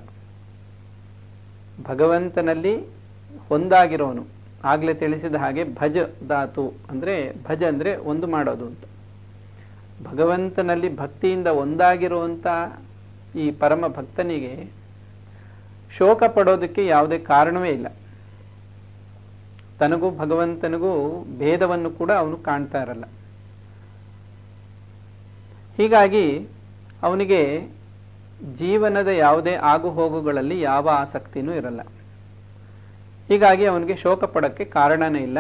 ಭಗವಂತನಲ್ಲಿ ಒಂದಾಗಿರೋನು. ಆಗಲೇ ತಿಳಿಸಿದ ಹಾಗೆ ಭಜ ಧಾತು ಅಂದರೆ ಭಜ ಅಂದರೆ ಒಂದು ಮಾಡೋದು ಅಂತ. ಭಗವಂತನಲ್ಲಿ ಭಕ್ತಿಯಿಂದ ಒಂದಾಗಿರುವಂಥ ಈ ಪರಮ ಭಕ್ತನಿಗೆ ಶೋಕ ಪಡೋದಕ್ಕೆ ಯಾವುದೇ ಕಾರಣವೇ ಇಲ್ಲ. ತನಗೂ ಭಗವಂತನಿಗೂ ಭೇದವನ್ನು ಕೂಡ ಅವನು ಕಾಣ್ತಾ ಇರಲ್ಲ. ಹೀಗಾಗಿ ಅವನಿಗೆ ಜೀವನದ ಯಾವುದೇ ಆಗುಹೋಗುಗಳಲ್ಲಿ ಯಾವ ಆಸಕ್ತಿನೂ ಇರಲ್ಲ. ಹೀಗಾಗಿ ಅವನಿಗೆ ಶೋಕ ಪಡೋಕ್ಕೆ ಕಾರಣನೇ ಇಲ್ಲ.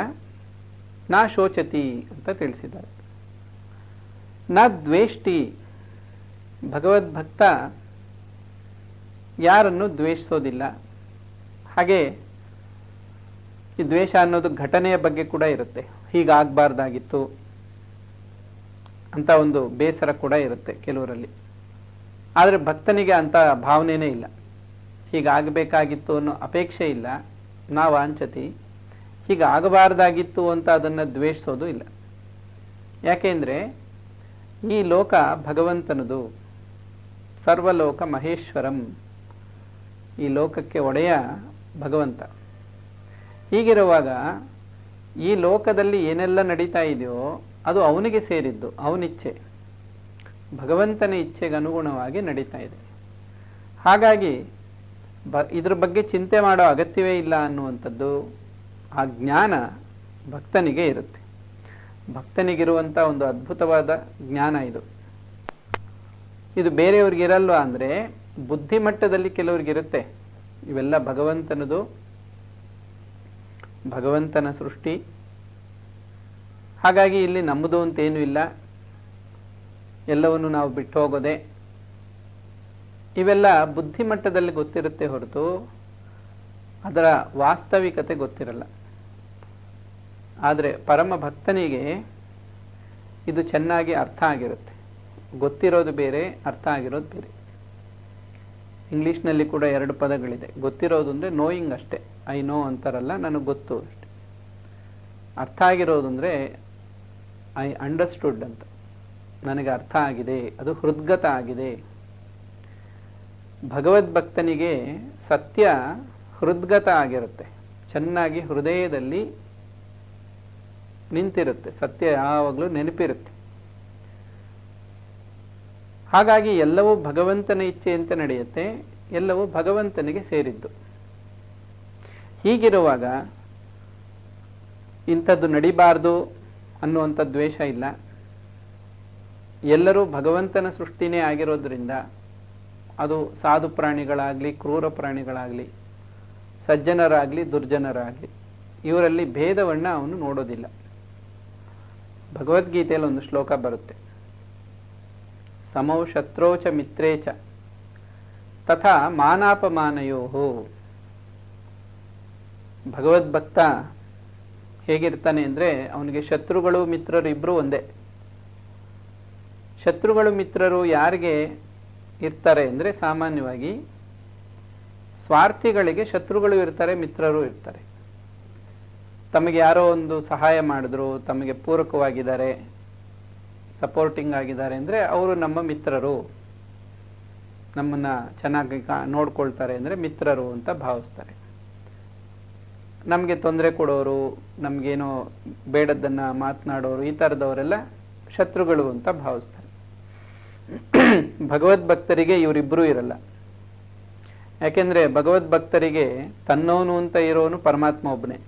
ನಾ ಶೋಚತಿ ಅಂತ ತಿಳಿಸಿದ್ದಾರೆ. ನ ದ್ವೇಷ್ಟಿ, ಭಗವದ್ಭಕ್ತ ಯಾರನ್ನು ದ್ವೇಷಿಸೋದಿಲ್ಲ. ಹಾಗೆ ಈ ದ್ವೇಷ ಅನ್ನೋದು ಘಟನೆಯ ಬಗ್ಗೆ ಕೂಡ ಇರುತ್ತೆ. ಹೀಗಾಗಬಾರ್ದಾಗಿತ್ತು ಅಂತ ಒಂದು ಬೇಸರ ಕೂಡ ಇರುತ್ತೆ ಕೆಲವರಲ್ಲಿ. ಆದರೆ ಭಕ್ತನಿಗೆ ಅಂಥ ಭಾವನೆನೇ ಇಲ್ಲ. ಹೀಗಾಗಬೇಕಾಗಿತ್ತು ಅನ್ನೋ ಅಪೇಕ್ಷೆ ಇಲ್ಲ. ನಾ ವಾಂಛತಿ, ಹೀಗಾಗಬಾರ್ದಾಗಿತ್ತು ಅಂತ ಅದನ್ನು ದ್ವೇಷಿಸೋದು ಇಲ್ಲ. ಯಾಕೆಂದರೆ ಈ ಲೋಕ ಭಗವಂತನದು, ಸರ್ವಲೋಕ ಮಹೇಶ್ವರಂ, ಈ ಲೋಕಕ್ಕೆ ಒಡೆಯ ಭಗವಂತ. ಹೀಗಿರುವಾಗ ಈ ಲೋಕದಲ್ಲಿ ಏನೆಲ್ಲ ನಡೀತಾ ಇದೆಯೋ ಅದು ಅವನಿಗೆ ಸೇರಿದ್ದು, ಅವನಿಚ್ಛೆ, ಭಗವಂತನ ಇಚ್ಛೆಗೆ ಅನುಗುಣವಾಗಿ ನಡೀತಾ ಇದೆ. ಹಾಗಾಗಿ ಇದ್ರ ಬಗ್ಗೆ ಚಿಂತೆ ಮಾಡೋ ಅಗತ್ಯವೇ ಇಲ್ಲ ಅನ್ನುವಂಥದ್ದು ಆ ಜ್ಞಾನ ಭಕ್ತನಿಗೆ ಇರುತ್ತೆ. ಭಕ್ತನಿಗಿರುವಂಥ ಒಂದು ಅದ್ಭುತವಾದ ಜ್ಞಾನ ಇದು. ಇದು ಬೇರೆಯವ್ರಿಗಿರಲ್ವ ಅಂದರೆ ಬುದ್ಧಿಮಟ್ಟದಲ್ಲಿ ಕೆಲವ್ರಿಗಿರುತ್ತೆ. ಇವೆಲ್ಲ ಭಗವಂತನದು, ಭಗವಂತನ ಸೃಷ್ಟಿ, ಹಾಗಾಗಿ ಇಲ್ಲಿ ನಮ್ಮದು ಅಂತೇನೂ ಇಲ್ಲ, ಎಲ್ಲವನ್ನು ನಾವು ಬಿಟ್ಟು ಹೋಗೋದೆ, ಇವೆಲ್ಲ ಬುದ್ಧಿಮಟ್ಟದಲ್ಲಿ ಗೊತ್ತಿರುತ್ತೆ ಹೊರತು ಅದರ ವಾಸ್ತವಿಕತೆ ಗೊತ್ತಿರಲ್ಲ. ಆದರೆ ಪರಮ ಭಕ್ತನಿಗೆ ಇದು ಚೆನ್ನಾಗಿ ಅರ್ಥ ಆಗಿರುತ್ತೆ. ಗೊತ್ತಿರೋದು ಬೇರೆ, ಅರ್ಥ ಆಗಿರೋದು ಬೇರೆ. ಇಂಗ್ಲೀಷ್ನಲ್ಲಿ ಕೂಡ 2 ಪದಗಳಿದೆ. ಗೊತ್ತಿರೋದು ಅಂದರೆ ನೋಯಿಂಗ್ ಅಷ್ಟೇ, ಐ ನೋ ಅಂತಾರಲ್ಲ, ನನಗೆ ಗೊತ್ತು ಅಷ್ಟೆ. ಅರ್ಥ ಆಗಿರೋದು ಅಂದರೆ ಐ ಅಂಡರ್ಸ್ಟುಡ್ ಅಂತ, ನನಗೆ ಅರ್ಥ ಆಗಿದೆ, ಅದು ಹೃದ್ಗತ ಆಗಿದೆ. ಭಗವದ್ಭಕ್ತನಿಗೆ ಸತ್ಯ ಹೃದ್ಗತ ಆಗಿರುತ್ತೆ, ಚೆನ್ನಾಗಿ ಹೃದಯದಲ್ಲಿ ನಿಂತಿರುತ್ತೆ, ಸತ್ಯ ಯಾವಾಗಲೂ ನೆನಪಿರುತ್ತೆ. ಹಾಗಾಗಿ ಎಲ್ಲವೂ ಭಗವಂತನ ಇಚ್ಛೆಯಂತೆ ನಡೆಯುತ್ತೆ, ಎಲ್ಲವೂ ಭಗವಂತನಿಗೆ ಸೇರಿದ್ದು. ಹೀಗಿರುವಾಗ ಇಂಥದ್ದು ನಡಿಬಾರ್ದು ಅನ್ನುವಂಥ ದ್ವೇಷ ಇಲ್ಲ. ಎಲ್ಲರೂ ಭಗವಂತನ ಸೃಷ್ಟಿನೇ ಆಗಿರೋದ್ರಿಂದ ಅದು ಸಾಧು ಪ್ರಾಣಿಗಳಾಗಲಿ, ಕ್ರೂರ ಪ್ರಾಣಿಗಳಾಗಲಿ, ಸಜ್ಜನರಾಗಲಿ, ದುರ್ಜನರಾಗಲಿ, ಇವರಲ್ಲಿ ಭೇದವನ್ನು ಅವನು ನೋಡೋದಿಲ್ಲ. ಭಗವದ್ಗೀತೆಯಲ್ಲಿ ಒಂದು ಶ್ಲೋಕ ಬರುತ್ತೆ, ಸಮೌ ಶತ್ರೋಚ ಮಿತ್ರೇಚ ತಥಾ ಮಾನಾಪಮಾನಯೋಹೋ. ಭಗವದ್ಭಕ್ತ ಹೇಗಿರ್ತಾನೆ ಅಂದರೆ ಅವನಿಗೆ ಶತ್ರುಗಳು ಮಿತ್ರರು ಇಬ್ಬರು ಒಂದೇ. ಶತ್ರುಗಳು ಮಿತ್ರರು ಯಾರಿಗೆ ಇರ್ತಾರೆ ಅಂದರೆ ಸಾಮಾನ್ಯವಾಗಿ ಸ್ವಾರ್ಥಿಗಳಿಗೆ ಶತ್ರುಗಳು ಇರ್ತಾರೆ, ಮಿತ್ರರು ಇರ್ತಾರೆ. ತಮಗೆ ಯಾರೋ ಒಂದು ಸಹಾಯ ಮಾಡಿದ್ರು, ತಮಗೆ ಪೂರಕವಾಗಿದ್ದಾರೆ, ಸಪೋರ್ಟಿಂಗ್ ಆಗಿದ್ದಾರೆ ಅಂದರೆ ಅವರು ನಮ್ಮ ಮಿತ್ರರು, ನಮ್ಮನ್ನು ಚೆನ್ನಾಗಿ ನೋಡ್ಕೊಳ್ತಾರೆ ಅಂದರೆ ಮಿತ್ರರು ಅಂತ ಭಾವಿಸ್ತಾರೆ. ನಮಗೆ ತೊಂದರೆ ಕೊಡೋರು, ನಮಗೇನೋ ಬೇಡದ್ದನ್ನು ಮಾತನಾಡೋರು, ಈ ಥರದವರೆಲ್ಲ ಶತ್ರುಗಳು ಅಂತ ಭಾವಿಸ್ತಾರೆ. ಭಗವದ್ಭಕ್ತರಿಗೆ ಇವರಿಬ್ಬರೂ ಇರಲ್ಲ. ಯಾಕೆಂದರೆ ಭಗವದ್ಭಕ್ತರಿಗೆ ತನ್ನವನು ಅಂತ ಇರೋನು ಪರಮಾತ್ಮ ಒಬ್ಬನೇ,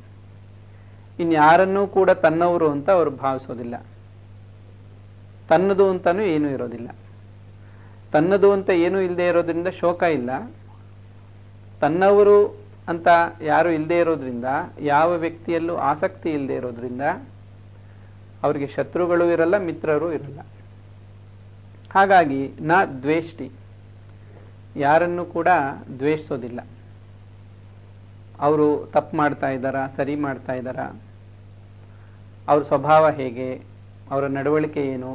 ಇನ್ಯಾರನ್ನೂ ಕೂಡ ತನ್ನವರು ಅಂತ ಅವರು ಭಾವಿಸೋದಿಲ್ಲ. ತನ್ನದು ಅಂತಲೂ ಏನೂ ಇರೋದಿಲ್ಲ. ತನ್ನದು ಅಂತ ಏನೂ ಇಲ್ಲದೆ ಇರೋದ್ರಿಂದ ಶೋಕ ಇಲ್ಲ. ತನ್ನವರು ಅಂತ ಯಾರು ಇಲ್ಲದೆ ಇರೋದ್ರಿಂದ, ಯಾವ ವ್ಯಕ್ತಿಯಲ್ಲೂ ಆಸಕ್ತಿ ಇಲ್ಲದೆ ಇರೋದ್ರಿಂದ ಅವರಿಗೆ ಶತ್ರುಗಳು ಇರಲ್ಲ, ಮಿತ್ರರು ಇರಲ್ಲ. ಹಾಗಾಗಿ ನ ದ್ವೇಷ್ಟಿ, ಯಾರನ್ನು ಕೂಡ ದ್ವೇಷಿಸೋದಿಲ್ಲ. ಅವರು ತಪ್ಪು ಮಾಡ್ತಾ ಇದ್ದಾರಾ, ಸರಿ ಮಾಡ್ತಾ ಇದ್ದಾರಾ, ಅವ್ರ ಸ್ವಭಾವ ಹೇಗೆ, ಅವರ ನಡವಳಿಕೆ ಏನು,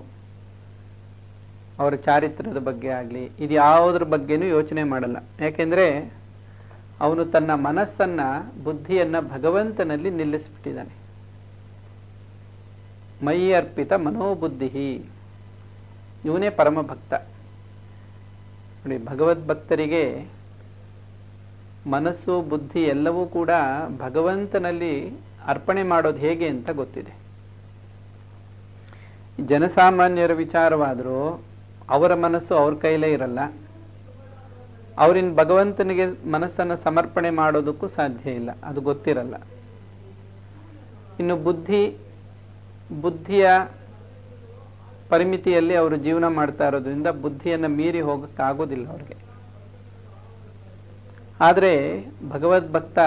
ಅವರ ಚಾರಿತ್ರ್ಯದ ಬಗ್ಗೆ ಆಗಲಿ, ಇದು ಯಾವುದ್ರ ಬಗ್ಗೆನೂ ಯೋಚನೆ ಮಾಡಲ್ಲ. ಯಾಕೆಂದರೆ ಅವನು ತನ್ನ ಮನಸ್ಸನ್ನು, ಬುದ್ಧಿಯನ್ನು ಭಗವಂತನಲ್ಲಿ ನಿಲ್ಲಿಸಿಬಿಟ್ಟಿದ್ದಾನೆ. ಮೈ ಅರ್ಪಿತ ಮನೋಬುದ್ಧಿ, ಇವನೇ ಪರಮಭಕ್ತ. ನೋಡಿ, ಭಗವದ್ಭಕ್ತರಿಗೆ ಮನಸ್ಸು ಬುದ್ಧಿ ಎಲ್ಲವೂ ಕೂಡ ಭಗವಂತನಲ್ಲಿ ಅರ್ಪಣೆ ಮಾಡೋದು ಹೇಗೆ ಅಂತ ಗೊತ್ತಿದೆ. ಜನಸಾಮಾನ್ಯರ ವಿಚಾರವಾದರೂ ಅವರ ಮನಸ್ಸು ಅವ್ರ ಕೈಲೇ ಇರಲ್ಲ. ಅವರಿನ್ ಭಗವಂತನಿಗೆ ಮನಸ್ಸನ್ನು ಸಮರ್ಪಣೆ ಮಾಡೋದಕ್ಕೂ ಸಾಧ್ಯ ಇಲ್ಲ, ಅದು ಗೊತ್ತಿರಲ್ಲ. ಇನ್ನು ಬುದ್ಧಿಯ ಪರಿಮಿತಿಯಲ್ಲಿ ಅವರು ಜೀವನ ಮಾಡ್ತಾ ಇರೋದ್ರಿಂದ ಬುದ್ಧಿಯನ್ನು ಮೀರಿ ಹೋಗೋಕ್ಕಾಗೋದಿಲ್ಲ ಅವ್ರಿಗೆ. ಆದರೆ ಭಗವದ್ಭಕ್ತ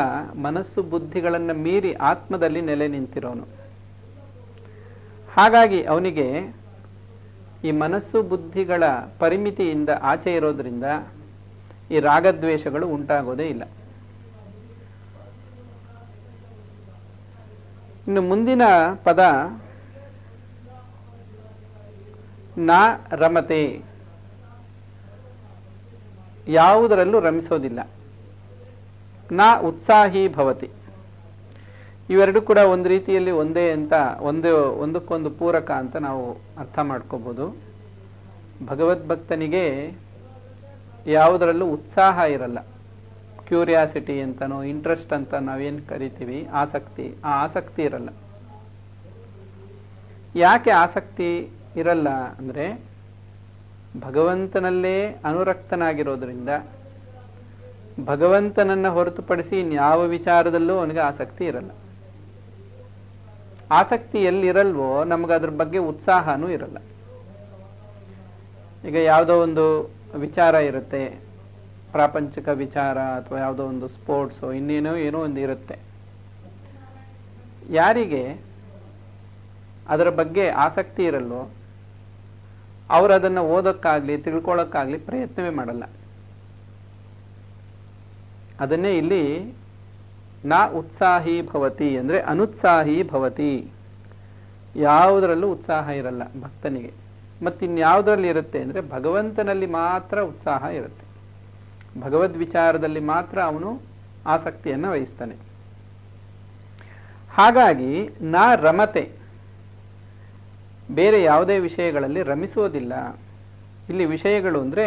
ಮನಸ್ಸು ಬುದ್ಧಿಗಳನ್ನು ಮೀರಿ ಆತ್ಮದಲ್ಲಿ ನೆಲೆ ನಿಂತಿರೋನು. ಹಾಗಾಗಿ ಅವನಿಗೆ ಈ ಮನಸ್ಸು ಬುದ್ಧಿಗಳ ಪರಿಮಿತಿಯಿಂದ ಆಚೆ ಇರೋದ್ರಿಂದ ಈ ರಾಗದ್ವೇಷಗಳು ಉಂಟಾಗೋದೇ ಇಲ್ಲ. ಇನ್ನು ಮುಂದಿನ ಪದ ನ ರಮತೆ, ಯಾವುದರಲ್ಲೂ ರಮಿಸೋದಿಲ್ಲ. ನ ಉತ್ಸಾಹಿ ಭವತಿ. ಇವೆರಡು ಕೂಡ ಒಂದು ರೀತಿಯಲ್ಲಿ ಒಂದೇ ಅಂತ, ಒಂದಕ್ಕೊಂದು ಪೂರಕ ಅಂತ ನಾವು ಅರ್ಥ ಮಾಡ್ಕೋಬಹುದು. ಭಗವದ್ಭಕ್ತನಿಗೆ ಯಾವುದರಲ್ಲೂ ಉತ್ಸಾಹ ಇರಲ್ಲ. ಕ್ಯೂರಿಯಾಸಿಟಿ ಅಂತನೋ ಇಂಟ್ರೆಸ್ಟ್ ಅಂತ ನಾವೇನು ಕರಿತೀವಿ, ಆಸಕ್ತಿ, ಆ ಆಸಕ್ತಿ ಇರಲ್ಲ. ಯಾಕೆ ಆಸಕ್ತಿ ಇರಲ್ಲ ಅಂದರೆ ಭಗವಂತನಲ್ಲೇ ಅನುರಕ್ತನಾಗಿರೋದ್ರಿಂದ ಭಗವಂತನನ್ನು ಹೊರತುಪಡಿಸಿ ಇನ್ಯಾವ ವಿಚಾರದಲ್ಲೂ ಅವನಿಗೆ ಆಸಕ್ತಿ ಇರಲ್ಲ. ಆಸಕ್ತಿ ಎಲ್ಲಿರಲ್ವೋ ನಮಗೆ ಅದ್ರ ಬಗ್ಗೆ ಉತ್ಸಾಹನೂ ಇರಲ್ಲ. ಈಗ ಯಾವುದೋ ಒಂದು ವಿಚಾರ ಇರುತ್ತೆ, ಪ್ರಾಪಂಚಿಕ ವಿಚಾರ ಅಥವಾ ಯಾವುದೋ ಒಂದು ಸ್ಪೋರ್ಟ್ಸು ಇನ್ನೇನೋ ಏನೋ ಒಂದು ಇರುತ್ತೆ. ಯಾರಿಗೆ ಅದರ ಬಗ್ಗೆ ಆಸಕ್ತಿ ಇರಲ್ವೋ ಅವರು ಅದನ್ನು ಓದೋಕ್ಕಾಗಲಿ ತಿಳ್ಕೊಳ್ಳೋಕ್ಕಾಗಲಿ ಪ್ರಯತ್ನವೇ ಮಾಡಲ್ಲ. ಅದನ್ನೇ ಇಲ್ಲಿ ನ ಉತ್ಸಾಹಿ ಭವತಿ ಅಂದರೆ ಅನುತ್ಸಾಹಿ ಭವತಿ. ಯಾವುದರಲ್ಲೂ ಉತ್ಸಾಹ ಇರಲ್ಲ ಭಕ್ತನಿಗೆ. ಮತ್ತಿನ್ಯಾವುದರಲ್ಲಿ ಇರುತ್ತೆ ಅಂದರೆ ಭಗವಂತನಲ್ಲಿ ಮಾತ್ರ ಉತ್ಸಾಹ ಇರುತ್ತೆ. ಭಗವದ್ ವಿಚಾರದಲ್ಲಿ ಮಾತ್ರ ಅವನು ಆಸಕ್ತಿಯನ್ನು ವಹಿಸ್ತಾನೆ. ಹಾಗಾಗಿ ನ ರಮತೆ, ಬೇರೆ ಯಾವುದೇ ವಿಷಯಗಳಲ್ಲಿ ರಮಿಸೋದಿಲ್ಲ. ಇಲ್ಲಿ ವಿಷಯಗಳು ಅಂದರೆ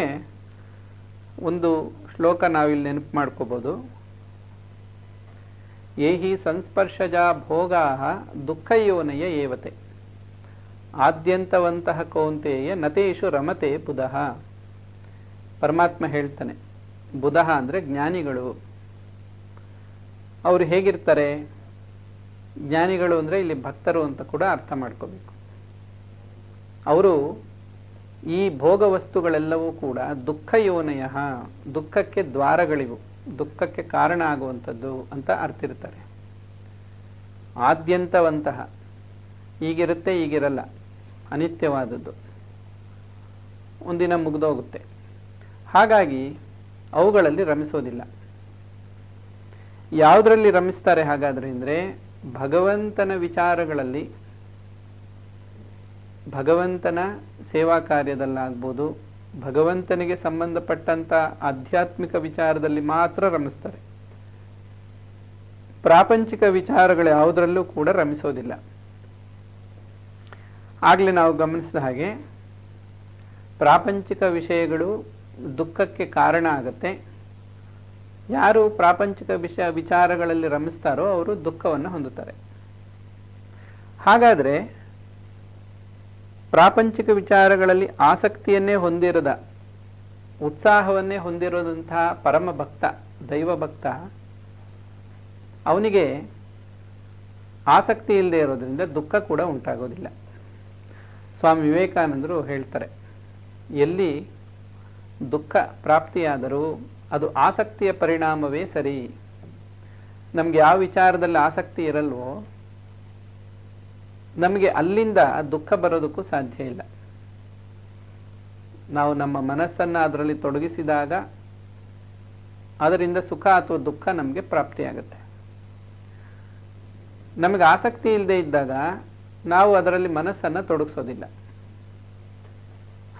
ಒಂದು ಶ್ಲೋಕ ನಾವಿಲ್ಲಿ ನೆನಪು ಮಾಡ್ಕೋಬೋದು. ಏಹಿ ಸಂಸ್ಪರ್ಶಜ ಭೋಗಾ ದುಃಖಯೋನಯ ಏವತೆ ಆದ್ಯಂತವಂತಹ ಕೌಂತೆಯ ನತೇಶು ರಮತೆ ಬುಧಃ. ಪರಮಾತ್ಮ ಹೇಳ್ತಾನೆ, ಬುಧಃ ಅಂದರೆ ಜ್ಞಾನಿಗಳು. ಅವರು ಹೇಗಿರ್ತಾರೆ? ಜ್ಞಾನಿಗಳು ಅಂದರೆ ಇಲ್ಲಿ ಭಕ್ತರು ಅಂತ ಕೂಡ ಅರ್ಥ ಮಾಡ್ಕೋಬೇಕು. ಅವರು ಈ ಭೋಗ ವಸ್ತುಗಳೆಲ್ಲವೂ ಕೂಡ ದುಃಖಯೋನಯ, ದುಃಖಕ್ಕೆ ದ್ವಾರಗಳಿವು, ದುಃಖಕ್ಕೆ ಕಾರಣ ಆಗುವಂಥದ್ದು ಅಂತ ಅರ್ತಿರ್ತಾರೆ. ಆದ್ಯಂತವಂತಹ, ಈಗಿರುತ್ತೆ ಈಗಿರಲ್ಲ, ಅನಿತ್ಯವಾದದ್ದು, ಒಂದಿನ ಮುಗಿದೋಗುತ್ತೆ. ಹಾಗಾಗಿ ಅವುಗಳಲ್ಲಿ ರಮಿಸೋದಿಲ್ಲ. ಯಾವುದರಲ್ಲಿ ರಮಿಸ್ತಾರೆ ಹಾಗಾದ್ರೆ ಅಂದರೆ ಭಗವಂತನ ವಿಚಾರಗಳಲ್ಲಿ, ಭಗವಂತನ ಸೇವಾ ಕಾರ್ಯದಲ್ಲಾಗ್ಬೋದು, ಭಗವಂತನಿಗೆ ಸಂಬಂಧಪಟ್ಟಂಥ ಆಧ್ಯಾತ್ಮಿಕ ವಿಚಾರದಲ್ಲಿ ಮಾತ್ರ ರಮಿಸ್ತಾರೆ. ಪ್ರಾಪಂಚಿಕ ವಿಚಾರಗಳು ಯಾವುದರಲ್ಲೂ ಕೂಡ ರಮಿಸೋದಿಲ್ಲ. ಆಗಲೇ ನಾವು ಗಮನಿಸಿದ ಹಾಗೆ ಪ್ರಾಪಂಚಿಕ ವಿಷಯಗಳು ದುಃಖಕ್ಕೆ ಕಾರಣ ಆಗುತ್ತೆ. ಯಾರು ಪ್ರಾಪಂಚಿಕ ವಿಚಾರಗಳಲ್ಲಿ ರಮಿಸ್ತಾರೋ ಅವರು ದುಃಖವನ್ನು ಹೊಂದುತ್ತಾರೆ. ಹಾಗಾದರೆ ಪ್ರಾಪಂಚಿಕ ವಿಚಾರಗಳಲ್ಲಿ ಆಸಕ್ತಿಯನ್ನೇ ಹೊಂದಿರದ, ಉತ್ಸಾಹವನ್ನೇ ಹೊಂದಿರೋದಂತಹ ಪರಮ ಭಕ್ತ, ದೈವ ಭಕ್ತ, ಅವನಿಗೆ ಆಸಕ್ತಿ ಇಲ್ಲದೆ ಇರೋದ್ರಿಂದ ದುಃಖ ಕೂಡ ಉಂಟಾಗೋದಿಲ್ಲ. ಸ್ವಾಮಿ ವಿವೇಕಾನಂದರು ಹೇಳ್ತಾರೆ, ಎಲ್ಲಿ ದುಃಖ ಪ್ರಾಪ್ತಿಯಾದರೂ ಅದು ಆಸಕ್ತಿಯ ಪರಿಣಾಮವೇ ಸರಿ. ನಮಗೆ ಯಾವ ವಿಚಾರದಲ್ಲಿ ಆಸಕ್ತಿ ಇರಲ್ವೋ ನಮಗೆ ಅಲ್ಲಿಂದ ದುಃಖ ಬರೋದಕ್ಕೂ ಸಾಧ್ಯ ಇಲ್ಲ. ನಾವು ನಮ್ಮ ಮನಸ್ಸನ್ನು ಅದರಲ್ಲಿ ತೊಡಗಿಸಿದಾಗ ಅದರಿಂದ ಸುಖ ಅಥವಾ ದುಃಖ ನಮಗೆ ಪ್ರಾಪ್ತಿಯಾಗುತ್ತೆ. ನಮಗೆ ಆಸಕ್ತಿ ಇಲ್ಲದೆ ಇದ್ದಾಗ ನಾವು ಅದರಲ್ಲಿ ಮನಸ್ಸನ್ನು ತೊಡಗಿಸೋದಿಲ್ಲ.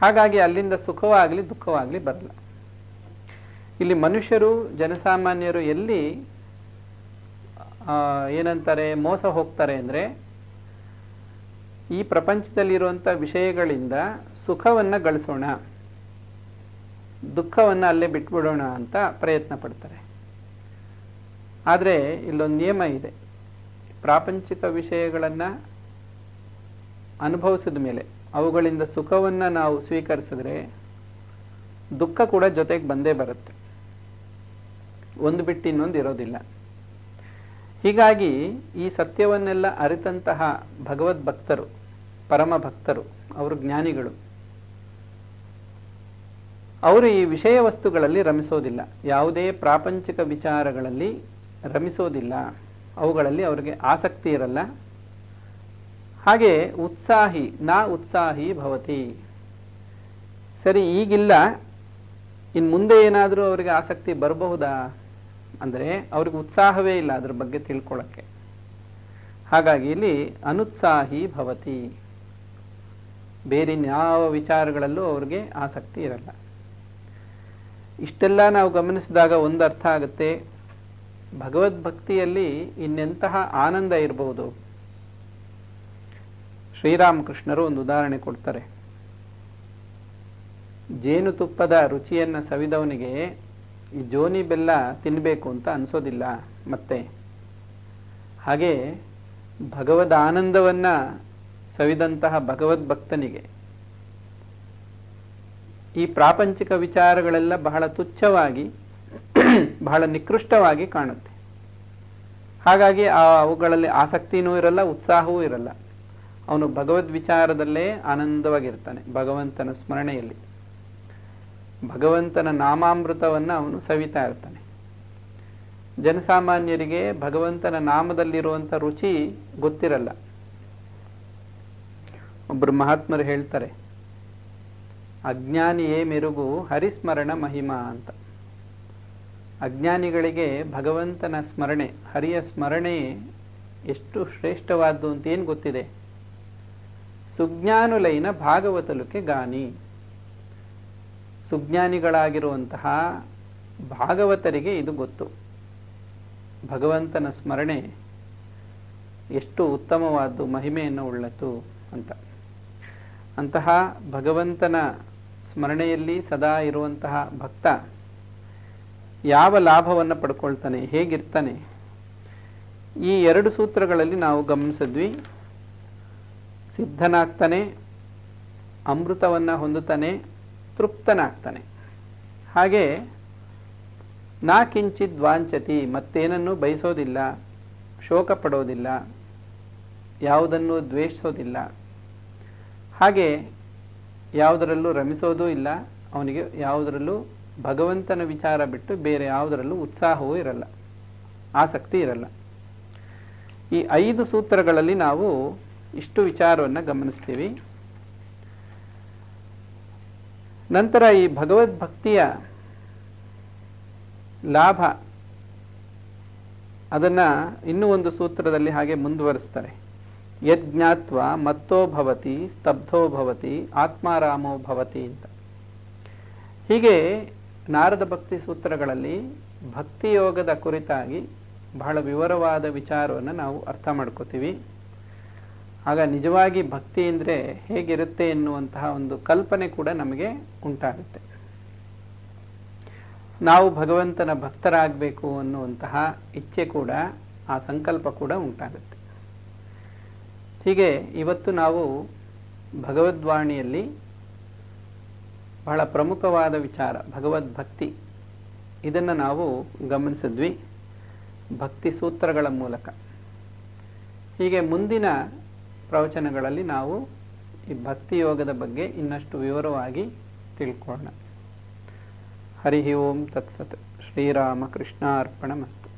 ಹಾಗಾಗಿ ಅಲ್ಲಿಂದ ಸುಖವಾಗಲಿ ದುಃಖವಾಗಲಿ ಬರಲ್ಲ. ಇಲ್ಲಿ ಮನುಷ್ಯರು, ಜನಸಾಮಾನ್ಯರು ಎಲ್ಲಿ ಏನಂತಾರೆ ಮೋಸ ಹೋಗ್ತಾರೆ ಅಂದರೆ ಈ ಪ್ರಪಂಚದಲ್ಲಿರುವಂಥ ವಿಷಯಗಳಿಂದ ಸುಖವನ್ನು ಗಳಿಸೋಣ, ದುಃಖವನ್ನು ಅಲ್ಲೇ ಬಿಟ್ಬಿಡೋಣ ಅಂತ ಪ್ರಯತ್ನ ಪಡ್ತಾರೆ. ಆದರೆ ಇಲ್ಲೊಂದು ನಿಯಮ ಇದೆ. ಪ್ರಾಪಂಚಿಕ ವಿಷಯಗಳನ್ನು ಅನುಭವಿಸಿದ ಮೇಲೆ ಅವುಗಳಿಂದ ಸುಖವನ್ನು ನಾವು ಸ್ವೀಕರಿಸಿದ್ರೆ ದುಃಖ ಕೂಡ ಜೊತೆಗೆ ಬಂದೇ ಬರುತ್ತೆ, ಒಂದು ಬಿಟ್ಟು ಇನ್ನೊಂದು ಇರೋದಿಲ್ಲ. ಹೀಗಾಗಿ ಈ ಸತ್ಯವನ್ನೆಲ್ಲ ಅರಿತಂತಹ ಭಗವದ್ ಭಕ್ತರು, ಪರಮ ಭಕ್ತರು, ಅವರು ಜ್ಞಾನಿಗಳು, ಅವರು ಈ ವಿಷಯ ವಸ್ತುಗಳಲ್ಲಿ ರಮಿಸೋದಿಲ್ಲ, ಯಾವುದೇ ಪ್ರಾಪಂಚಿಕ ವಿಚಾರಗಳಲ್ಲಿ ರಮಿಸೋದಿಲ್ಲ, ಅವುಗಳಲ್ಲಿ ಅವರಿಗೆ ಆಸಕ್ತಿ ಇರಲ್ಲ. ಹಾಗೆ ಉತ್ಸಾಹಿ ನಾ ಉತ್ಸಾಹಿ ಭವತಿ. ಸರಿ, ಈಗಿಲ್ಲ, ಇನ್ನು ಮುಂದೆ ಏನಾದರೂ ಅವರಿಗೆ ಆಸಕ್ತಿ ಬರಬಹುದಾ ಅಂದರೆ ಅವ್ರಿಗೆ ಉತ್ಸಾಹವೇ ಇಲ್ಲ ಅದ್ರ ಬಗ್ಗೆ ತಿಳ್ಕೊಳ್ಳೋಕ್ಕೆ. ಹಾಗಾಗಿ ಇಲ್ಲಿ ಅನುತ್ಸಾಹಿ ಭವತಿ, ಬೇರಿನ್ಯಾವ ವಿಚಾರಗಳಲ್ಲೂ ಅವ್ರಿಗೆ ಆಸಕ್ತಿ ಇರಲ್ಲ. ಇಷ್ಟೆಲ್ಲ ನಾವು ಗಮನಿಸಿದಾಗ ಒಂದು ಅರ್ಥ ಆಗುತ್ತೆ, ಭಗವದ್ಭಕ್ತಿಯಲ್ಲಿ ಇನ್ನೆಂತಹ ಆನಂದ ಇರಬಹುದು. ಶ್ರೀರಾಮಕೃಷ್ಣರು ಒಂದು ಉದಾಹರಣೆ ಕೊಡ್ತಾರೆ. ಜೇನುತುಪ್ಪದ ರುಚಿಯನ್ನು ಸವಿದವನಿಗೆ ಈ ಜೋನಿ ಬೆಲ್ಲ ತಿನ್ನಬೇಕು ಅಂತ ಅನಿಸೋದಿಲ್ಲ. ಮತ್ತೆ ಹಾಗೆ ಭಗವದ್ ಆನಂದವನ್ನು ಸವಿದಂತಹ ಭಗವದ್ಭಕ್ತನಿಗೆ ಈ ಪ್ರಾಪಂಚಿಕ ವಿಚಾರಗಳೆಲ್ಲ ಬಹಳ ತುಚ್ಛವಾಗಿ, ಬಹಳ ನಿಕೃಷ್ಟವಾಗಿ ಕಾಣುತ್ತೆ. ಹಾಗಾಗಿ ಅವುಗಳಲ್ಲಿ ಆಸಕ್ತಿನೂ ಇರಲ್ಲ, ಉತ್ಸಾಹವೂ ಇರಲ್ಲ. ಅವನು ಭಗವದ್ ವಿಚಾರದಲ್ಲೇ ಆನಂದವಾಗಿರ್ತಾನೆ, ಭಗವಂತನ ಸ್ಮರಣೆಯಲ್ಲಿ ಭಗವಂತನ ನಾಮಾಮೃತವನ್ನು ಅವನು ಸವಿತಾ ಇರ್ತಾನೆ. ಜನಸಾಮಾನ್ಯರಿಗೆ ಭಗವಂತನ ನಾಮದಲ್ಲಿರುವಂಥ ರುಚಿ ಗೊತ್ತಿರಲ್ಲ. ಒಬ್ಬರು ಮಹಾತ್ಮರು ಹೇಳ್ತಾರೆ, ಅಜ್ಞಾನಿಯೇ ಮೆರುಗು ಹರಿಸ್ಮರಣ ಮಹಿಮಾ ಅಂತ. ಅಜ್ಞಾನಿಗಳಿಗೆ ಭಗವಂತನ ಸ್ಮರಣೆ, ಹರಿಯ ಸ್ಮರಣೆ ಎಷ್ಟು ಶ್ರೇಷ್ಠವಾದ್ದು ಅಂತ ಏನು ಗೊತ್ತಿದೆ. ಸುಜ್ಞಾನುಲೈನ ಭಾಗವತಲುಕೆ ಗಾನಿ. ಸುಜ್ಞಾನಿಗಳಾಗಿರುವಂತಹ ಭಾಗವತರಿಗೆ ಇದು ಗೊತ್ತು, ಭಗವಂತನ ಸ್ಮರಣೆ ಎಷ್ಟು ಉತ್ತಮವಾದ್ದು, ಮಹಿಮೆಯನ್ನು ಉಳ್ಳತು ಅಂತ. ಅಂತಹ ಭಗವಂತನ ಸ್ಮರಣೆಯಲ್ಲಿ ಸದಾ ಇರುವಂತಹ ಭಕ್ತ ಯಾವ ಲಾಭವನ್ನು ಪಡ್ಕೊಳ್ತಾನೆ, ಹೇಗಿರ್ತಾನೆ, ಈ ಎರಡು ಸೂತ್ರಗಳಲ್ಲಿ ನಾವು ಗಮನಿಸಿದ್ವಿ. ಸಿದ್ಧನಾಗ್ತಾನೆ, ಅಮೃತವನ್ನು ಹೊಂದುತ್ತಾನೆ, ತೃಪ್ತನಾಗ್ತಾನೆ. ಹಾಗೆ ನಾ ಕಿಂಚಿತ್ ವಾಂಚತಿ, ಮತ್ತೇನನ್ನು ಬಯಸೋದಿಲ್ಲ, ಶೋಕ ಪಡೋದಿಲ್ಲ, ಯಾವುದನ್ನು ದ್ವೇಷಿಸೋದಿಲ್ಲ, ಹಾಗೆ ಯಾವುದರಲ್ಲೂ ರಮಿಸೋದೂ ಇಲ್ಲ. ಅವನಿಗೆ ಯಾವುದರಲ್ಲೂ ಭಗವಂತನ ವಿಚಾರ ಬಿಟ್ಟು ಬೇರೆ ಯಾವುದರಲ್ಲೂ ಉತ್ಸಾಹವೂ ಇರಲ್ಲ, ಆಸಕ್ತಿ ಇರಲ್ಲ. ಈ 5 ಸೂತ್ರಗಳಲ್ಲಿ ನಾವು ಇಷ್ಟು ವಿಚಾರವನ್ನು ಗಮನಿಸ್ತೀವಿ. ನಂತರ ಈ ಭಗವದ್ಭಕ್ತಿಯ ಲಾಭ ಅದನ್ನು ಇನ್ನೂ ಒಂದು ಸೂತ್ರದಲ್ಲಿ ಹಾಗೆ ಮುಂದುವರಿಸ್ತಾರೆ. ಯಜ್ಞಾತ್ವ ಮತ್ತೋ ಭವತಿ ಸ್ತಬ್ಧೋ ಭವತಿ ಆತ್ಮಾರಾಮೋ ಭವತಿ ಅಂತ. ಹೀಗೆ ನಾರದ ಭಕ್ತಿ ಸೂತ್ರಗಳಲ್ಲಿ ಭಕ್ತಿಯೋಗದ ಕುರಿತಾಗಿ ಬಹಳ ವಿವರವಾದ ವಿಚಾರವನ್ನು ನಾವು ಅರ್ಥ ಮಾಡ್ಕೋತೀವಿ. ಆಗ ನಿಜವಾಗಿ ಭಕ್ತಿ ಅಂದರೆ ಹೇಗಿರುತ್ತೆ ಎನ್ನುವಂತಹ ಒಂದು ಕಲ್ಪನೆ ಕೂಡ ನಮಗೆ ಉಂಟಾಗುತ್ತೆ. ನಾವು ಭಗವಂತನ ಭಕ್ತರಾಗಬೇಕು ಅನ್ನುವಂತಹ ಇಚ್ಛೆ ಕೂಡ, ಆ ಸಂಕಲ್ಪ ಕೂಡ ಉಂಟಾಗುತ್ತೆ. ಹೀಗೆ ಇವತ್ತು ನಾವು ಭಗವದ್ವಾಣಿಯಲ್ಲಿ ಬಹಳ ಪ್ರಮುಖವಾದ ವಿಚಾರ ಭಗವದ್ಭಕ್ತಿ, ಇದನ್ನು ನಾವು ಗಮನಿಸಿದ್ವಿ ಭಕ್ತಿ ಸೂತ್ರಗಳ ಮೂಲಕ. ಹೀಗೆ ಮುಂದಿನ ಪ್ರವಚನಗಳಲ್ಲಿ ನಾವು ಈ ಭಕ್ತಿ ಯೋಗದ ಬಗ್ಗೆ ಇನ್ನಷ್ಟು ವಿವರವಾಗಿ ತಿಳ್ಕೊಳ್ಳೋಣ. ಹರಿ ಓಂ ತತ್ಸತ್. ಶ್ರೀರಾಮಕೃಷ್ಣಾರ್ಪಣಮಸ್ತು.